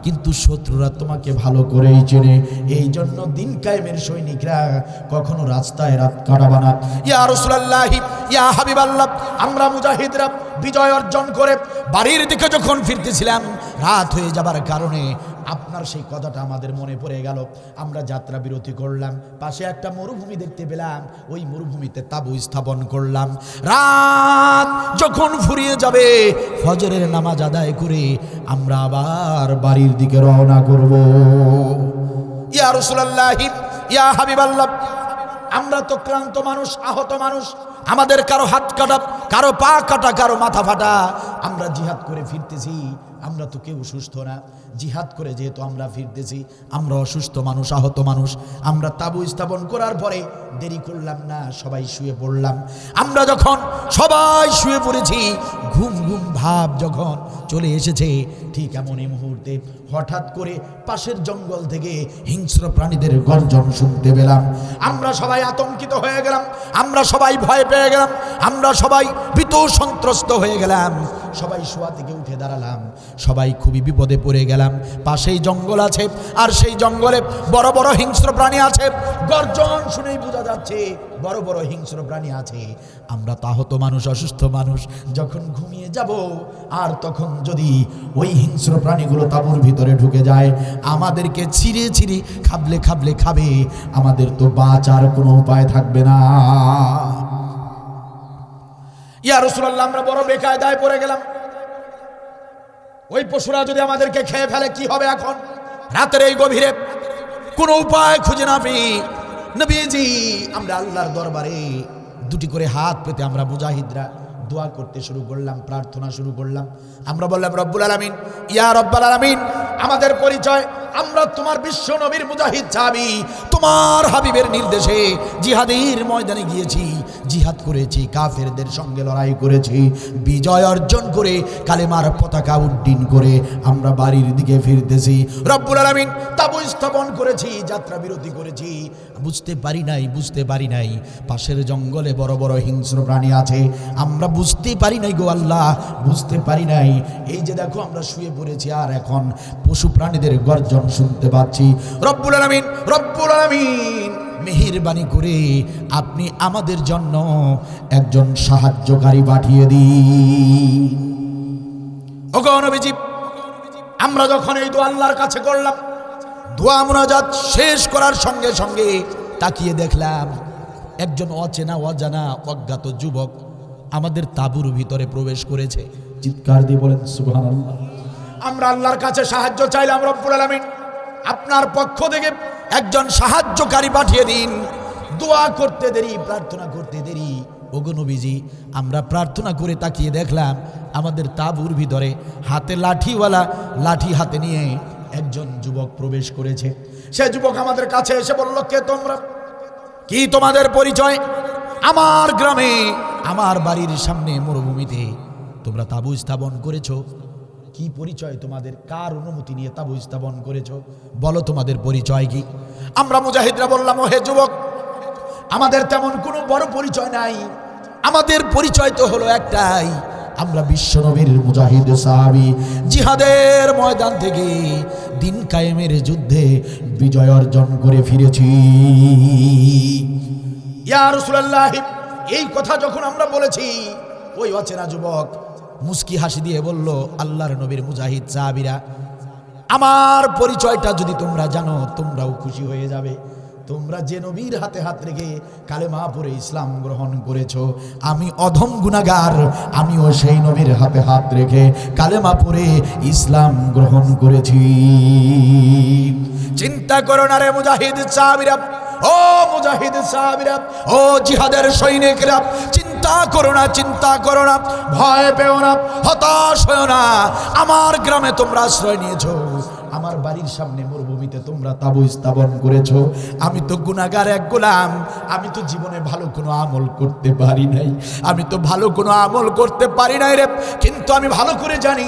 কিন্তু শত্রুরা তোমাকে ভালো করেই চেনে। এই জন্য দিন কায়েমের সৈনিকরা কখনো রাস্তায় রাত কাটাবা না। ইয়া রাসূলুল্লাহ, ইয়া হাবিবাল্লাহ, আমরা মুজাহিদরা বিজয় অর্জন করে বাড়ির দিকে যখন ফিরতেছিলাম, রাত হয়ে যাবার কারণে আপনার সেই কথাটা আমাদের মনে পড়ে গেল। আমরা যাত্রা বিরতি করলাম, পাশে একটা মরুভূমি দেখতে পেলাম, ওই মরুভূমিতে তাঁবু স্থাপন করলাম। রাত যখন ফুরিয়ে যাবে, ফজরের নামাজ আদায় করে আমরা আবার বাড়ির দিকে রওনা করব। ইয়া রাসূলুল্লাহ, ইয়া হাবিবাল্লাহ, আমরা তো ক্লান্ত মানুষ, আহত মানুষ, আমাদের কারো হাত কাটা, কারো পা কাটা, কারো মাথা ফাটা। আমরা জিহাদ করে ফিরতেছি, আমরা তো কেউ সুস্থ না। জিহাদ করে যেহেতু আমরা ফিরতেছি, আমরা অসুস্থ মানুষ, আহত মানুষ। আমরা তাঁবু স্থাপন করার পরে দেরি করলাম না, সবাই শুয়ে পড়লাম। আমরা যখন সবাই শুয়ে পড়েছি, ঘুম ঘুম ভাব যখন চলে এসেছে, ঠিক এমনই মুহূর্তে হঠাৎ করে পাশের জঙ্গল থেকে হিংস্র প্রাণীদের গর্জন শুনতে পেলাম। আমরা সবাই আতঙ্কিত হয়ে গেলাম, আমরা সবাই ভয় পেয়ে গেলাম, আমরা সবাই ভীত সন্ত্রস্ত হয়ে গেলাম। সবাই শোয়া থেকে উঠে দাঁড়ালাম, সবাই খুবই বিপদে পড়ে গেলাম। পাশেই জঙ্গল আছে, আর সেই জঙ্গলে বড় বড় হিংস্র প্রাণী আছে। গর্জন শুনেই বোঝা যাচ্ছে বড় বড় হিংস্র প্রাণী আছে। আমরা আহত মানুষ, অসুস্থ মানুষ, যখন ঘুমিয়ে যাব, আর তখন যদি ওই হিংস্র প্রাণীগুলো তাঁবুর ভিতরে ঢুকে যায়, আমাদেরকে ছিঁড়ে ছিঁড়ে খাবলে খাবলে খাবে, আমাদের তো বাঁচার কোনো উপায় থাকবে না। ইয়া রাসূলুল্লাহ, আমরা বড় বেকায়দায় পড়ে গেলাম। ওই পশুরা যদি আমাদেরকে খেয়ে ফেলে কি হবে এখন? রাতের এই গভীরে কোনো উপায় খুঁজে না পেয়ে নবীজি, আমরা আল্লাহর দরবারে দুটি করে হাত পেতে আমরা মুজাহিদরা দোয়া করতে শুরু করলাম, প্রার্থনা শুরু করলাম। আমরা বললাম, রব্বুল আলামিন, ইয়া রব্বুল আলামিন, আমাদের পরিচয়, আমরা তোমার বিশ্ব নবীর মুজাহিদ সাহাবী, তোমার হাবিবের নির্দেশে জিহাদের ময়দানে গিয়েছি, জিহাদ করেছি, কাফেরদের সঙ্গে লড়াই করেছি, বিজয় অর্জন করে কালেমার পতাকা উড্ডীন করে আমরা বাড়ির দিকে ফিরতেছি। রব্বুল আলামিন, তাঁবু স্থাপন করেছি, যাত্রা বিরতি করেছি, বুঝতে পারি নাই পাশের জঙ্গলে বড় বড় হিংস্র প্রাণী আছে। আমরা বুঝতে পারি নাই গো আল্লাহ, বুঝতে পারি নাই। এই যে দেখো আমরা শুয়ে পড়েছি, আর এখন পশু প্রাণীদের গর্জন শুনতে পাচ্ছি। রব্বুল আলামিন, রব্বুল আলামিন, মেহেরবানি করে আপনি আমাদের জন্য একজন সাহায্যকারী পাঠিয়ে দিন। ওগো নবীজি, আমরা যখন এই দোয়া আল্লাহর কাছে করলাম, দোয়া মুনাজাত শেষ করার সঙ্গে সঙ্গে তাকিয়ে দেখলাম একজন অচেনা অজানা অজ্ঞাত যুবক আমাদের তাঁবুর ভিতরে প্রবেশ করেছে। চিৎকার দিয়ে বলেন সুবহানাল্লাহ। আমরা আল্লাহর কাছে সাহায্য চাইলাম, রব্বুল আলামিন, আপনার পক্ষ থেকে একজন সাহায্যকারী পাঠিয়ে দিন। দোয়া করতে দেরি, প্রার্থনা করতে দেরি। ওগো নবীজি, আমরা প্রার্থনা করে তাকিয়ে দেখলাম আমাদের তাঁবুর ভিতরে হাতে লাঠিওয়ালা, লাঠি হাতে নিয়ে একজন যুবক প্রবেশ করেছে। সে যুবক আমাদের কাছে এসে বলল, কে তোমরা? কি তোমাদের পরিচয়? আমার গ্রামে, আমার বাড়ির সামনে মরুভূমিতে তোমরা তাঁবু স্থাপন করেছো, কি পরিচয় তোমাদের? কার অনুমতি নিয়ে তাঁবু স্থাপন করেছো? বলো তোমাদের পরিচয় কি? আমরা মুজাহিদরা বললাম, ও হে যুবক, আমাদের তেমন কোনো বড় পরিচয় নাই, আমাদের পরিচয় তো হলো একটাই, আমরা বিশ্বনবীর মুজাহিদ সাহাবী, জিহাদের ময়দান থেকে দিন কায়েমের যুদ্ধে বিজয় অর্জন করে ফিরেছি। ইয়া রাসূলুল্লাহ, এই কথা যখন আমরা বলেছি, ওই অচেনা যুবক মুস্কি হাসি দিয়ে বলল, আল্লাহর নবীর মুজাহিদ সাহাবীরা, আমার পরিচয়টা যদি তোমরা জানো, তোমরাও খুশি হয়ে যাবে। তোমরা যে নবীর হাতে হাত রেখে কালেমা পড়ে ইসলাম গ্রহণ করেছো, আমি অধম গুনাহগার, আমিও সেই নবীর হাতে হাত রেখে কালেমা পড়ে ইসলাম গ্রহণ করেছি। চিন্তা করো না রে মুজাহিদ সাহাবীরা, ও মুজাহিদ সাহাবীরা, ও জিহাদের সৈনিকরা, চিন্তা করো না, চিন্তা করো না, ভয় পেও না, হতাশ হও না। আমার গ্রামে তোমরা আশ্রয় নিয়েছো, আমার বাড়ির সামনে মরুভূমিতে তোমরা তাঁবু স্থাপন করেছো। আমি তো গুনাহগার এক গোলাম, আমি তো জীবনে ভালো কোনো আমল করতে পারি নাই, আমি তো ভালো কোনো আমল করতে পারি নাই রে। কিন্তু আমি ভালো করে জানি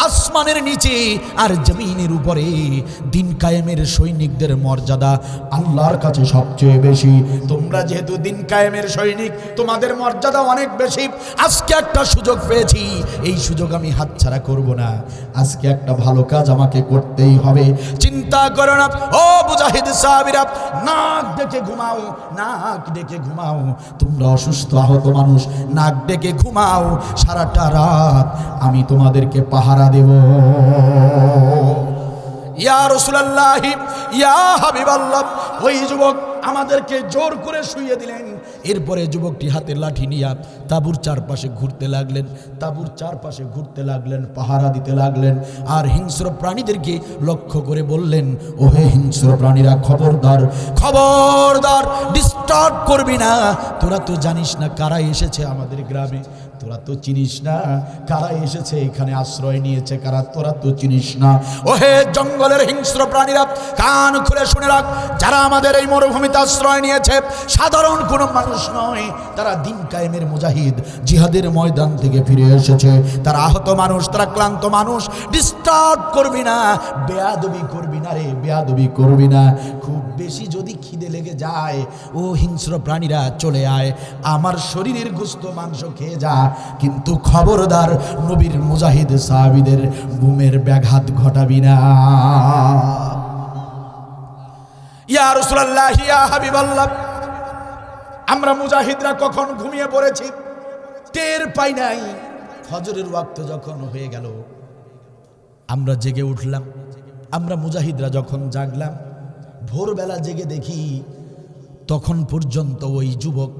আসমানের নিচে আর জমিনের উপরে দিন কায়েমের সৈনিকদের মর্যাদা আল্লাহর কাছে সবচেয়ে বেশি। তোমরা যেহেতু দিন কায়েমের সৈনিক, তোমাদের মর্যাদা অনেক বেশি। আজকে একটা সুযোগ পেয়েছি, এই সুযোগ আমি হাতছাড়া করব না। আজকে একটা ভালো কাজ আমাকে করতেই হবে। চিন্তা করো না ও মুজাহিদ সাহাবীরা, নাক ডেকে ঘুমাও, নাক ডেকে ঘুমাও। তোমরা অসুস্থ আহত মানুষ, নাক ডেকে ঘুমাও। সারাটা রাত আমি তোমাদেরকে পাহারা দেব। ইয়া রাসূলুল্লাহ, ইয়া হাবিবাল্লাহ। ওই যুবক আমাদেরকে জোর করে শুইয়ে দিলেন। এরপরে যুবকটি হাতে লাঠি নিয়ে তাঁবুর চারপাশে ঘুরতে লাগলেন, তাঁবুর চারপাশে ঘুরতে লাগলেন, পাহারা দিতে লাগলেন। আর হিংস্র প্রাণীদেরকে লক্ষ্য করে বললেন, ওহে হিংস্র প্রাণীরা, খবরদার, খবরদার, ডিস্টার্ব করবি না। তোরা তো জানিস না কারা এসেছে আমাদের গ্রামে, তোরা তো চিনিস না কারা এসেছে এখানে আশ্রয় নিয়েছে কারা, তোরা তো চিনিস না। ওহে জঙ্গলের হিংস্র প্রাণীরা, কান খুলে শুনে রাখ, যারা আমাদের এই মরুভূমিতে আশ্রয় নিয়েছে সাধারণ কোনো মানুষ নয়। তারা দিন কায়েমের মুজাহিদ, জিহাদের ময়দান থেকে ফিরে এসেছে। তারা আহত মানুষ, তারা ক্লান্ত মানুষ। ডিস্টার্ব করবি না, বেয়াদবি করবি না রে, বেয়াদবি করবি না। খুব বেশি যদি খিদে লেগে যায়, ও হিংস্র প্রাণীরা চলে আয়, আমার শরীরের গোশত মাংস খেয়ে যা, কিন্তু খবরদার নবীর মুজাহিদ সাহাবীদের বুমের ব্যাঘাত ঘটাবি না। ইয়া রাসূলুল্লাহ, ইয়া হাবিবাল্লাহ, আমরা মুজাহিদরা কখন ঘুমিয়ে পড়েছি টের পাই নাই। ফজরের ওয়াক্ত যখন হয়ে গেল আমরা জেগে উঠলাম। আমরা মুজাহিদরা যখন জাগলাম, ভোরবেলা জেগে দেখি তখন পর্যন্ত ওই যুবক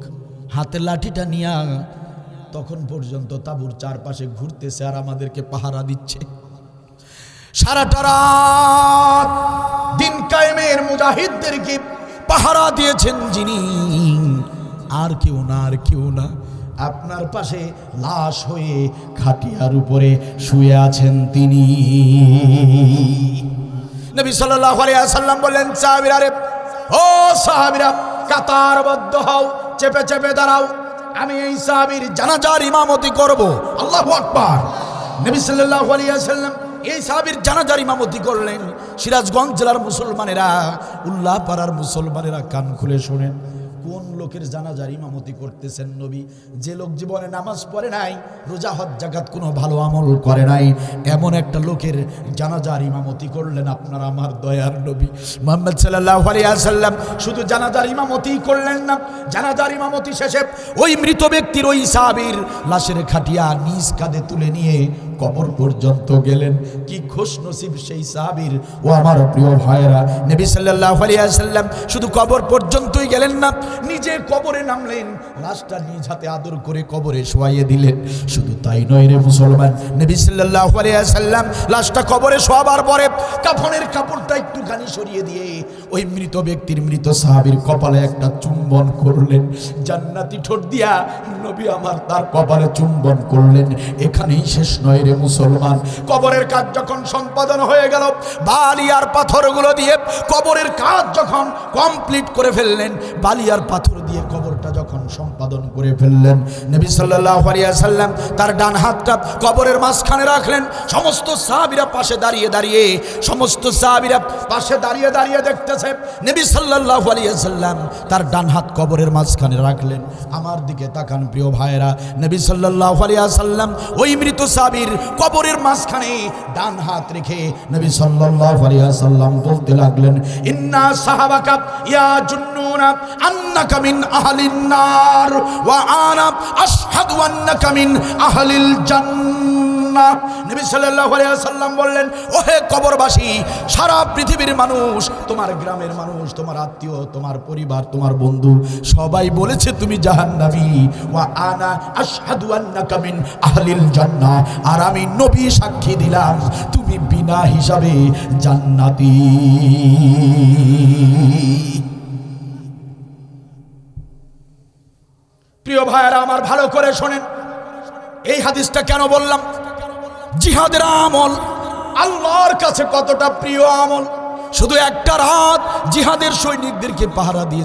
হাতে লাঠিটা নিয়ে তখন পর্যন্ত তাঁবুর চারপাশে ঘুরতেছে আর আমাদেরকে পাহারা দিচ্ছে। সারাটা রাত দিন কায়েমের মুজাহিদদেরকে পাহারা দিয়েছেন যিনি, আর কেউ না, আর কেউ না, আপনার পাশে লাশ হয়ে খাটিয়ার উপরে শুয়ে আছেন তিনি। নবী সাল্লাল্লাহু আলাইহি ওয়াসাল্লাম বললেন, সাহাবীরা রে, ও সাহাবীরা, কাতারবদ্ধ হও, চেপে চেপে দাঁড়াও, আমি এই সাহাবীর জানাজার ইমামতি করব। আল্লাহু আকবার। নবী সাল্লাল্লাহু আলাইহি ওয়াসাল্লাম এই সাহাবীর জানাজার ইমামতি করলেন। সিরাজগঞ্জ জেলার মুসলমানেরা, উল্লাহপাড়ার মুসলমানেরা কান খুলে শোনেন, কোন লোকের জানাজার ইমামতি করতেছেন নবী? যে লোক জীবনে নামাজ পড়ে নাই, রোজা হজ যাকাত কোনো ভালো আমল করে নাই, এমন একটা লোকের জানাজার ইমামতি করলেন আপনার আমার দয়ার নবী মুহাম্মদ সাল্লাল্লাহু আলাইহি ওয়াসাল্লাম। শুধু জানাজার ইমামতি করলেন না, জানাজার ইমামতি শেষে ওই মৃত ব্যক্তির, ওই সাহাবীর লাশের খাটিয়া নিজ কাঁধে তুলে নিয়ে কবর পর্যন্ত গেলেন। কি খুশ নসিব সেই সাহাবীর। ও আমার প্রিয় ভাইরা, নবী সাল্লাল্লাহু আলাইহি ওয়াসাল্লাম শুধু কবর পর্যন্তই গেলেন না, নিজে কবরে নামলেন, লাশটা নিজ হাতে আদর করে কবরে শোয়াইয়ে দিলেন। শুধু তাই নয় রে মুসলমান, নবী সাল্লাল্লাহু আলাইহি ওয়াসাল্লাম লাশটা কবরে শোয়াবার পরে কাফনের কাপড়টা একটুখানি সরিয়ে দিয়ে ওই মৃত ব্যক্তির, মৃত সাহাবীর কপালে একটা চুম্বন করলেন। জান্নাতি ঠোঁট দিয়া নবী আমার তার কপালে চুম্বন করলেন। এখানেই শেষ নয় রে মুসলমান। কবরের কাজ যখন সম্পাদন হয়ে গেল, বালি আর পাথরগুলো দিয়ে কবরের কাজ যখন কমপ্লিট করে ফেললেন, বালি আর পাথর দিয়ে কবরটা যখন সম্পাদন করে ফেললেন, নবী সাল্লাল্লাহু আলাইহি ওয়াসাল্লাম তার ডান হাতটা কবরের মাঝখানে রাখলেন। সমস্ত সাহাবীরা পাশে দাঁড়িয়ে দাঁড়িয়ে, সমস্ত সাহাবীরা পাশে দাঁড়িয়ে দাঁড়িয়ে দেখতেছে নবী সাল্লাল্লাহু আলাইহি ওয়াসাল্লাম তার ডান হাত কবরের মাঝখানে রাখলেন। আমার দিকে তাকান প্রিয় ভাইরা, নবী সাল্লাল্লাহু আলাইহি ওয়াসাল্লাম ওই মৃত সাহাবীর কবরের মাঝখানে ডান হাত রেখে নবী সাল্লাল্লাহু আলাইহি ওয়াসাল্লাম বলতে লাগলেন, ইন্না সাহাবাকা ইয়া জুন্নুনা আন্নাকা মিন আহলিন নার ওয়া আনা আশহাদু আন্নাকা মিন আহলিল জান্নাহ। নবী সাল্লাল্লাহু আলাইহি ওয়াসাল্লাম বললেন, ওহে কবরবাসী, সারা পৃথিবীর মানুষ, তোমার গ্রামের মানুষ, তোমার আত্মীয়, তোমার পরিবার, তোমার বন্ধু সবাই বলেছে তুমি জাহান্নামী। ওয়া আনা আশহাদু আন্নাকা মিন আহলিল জান্নাহ, আর আমি নবী সাক্ষী দিলাম তুমি বিনা হিসাবে জান্নাতি। প্রিয় ভাইরা আমার, ভালো করে শোনেন, এই হাদিসটা কেন বললাম? জিহাদের আমল আল্লাহর কাছে কতটা প্রিয় আমল। শুধু একটা রাত জিহাদের সৈনিকদেরকে পাহারা দিয়ে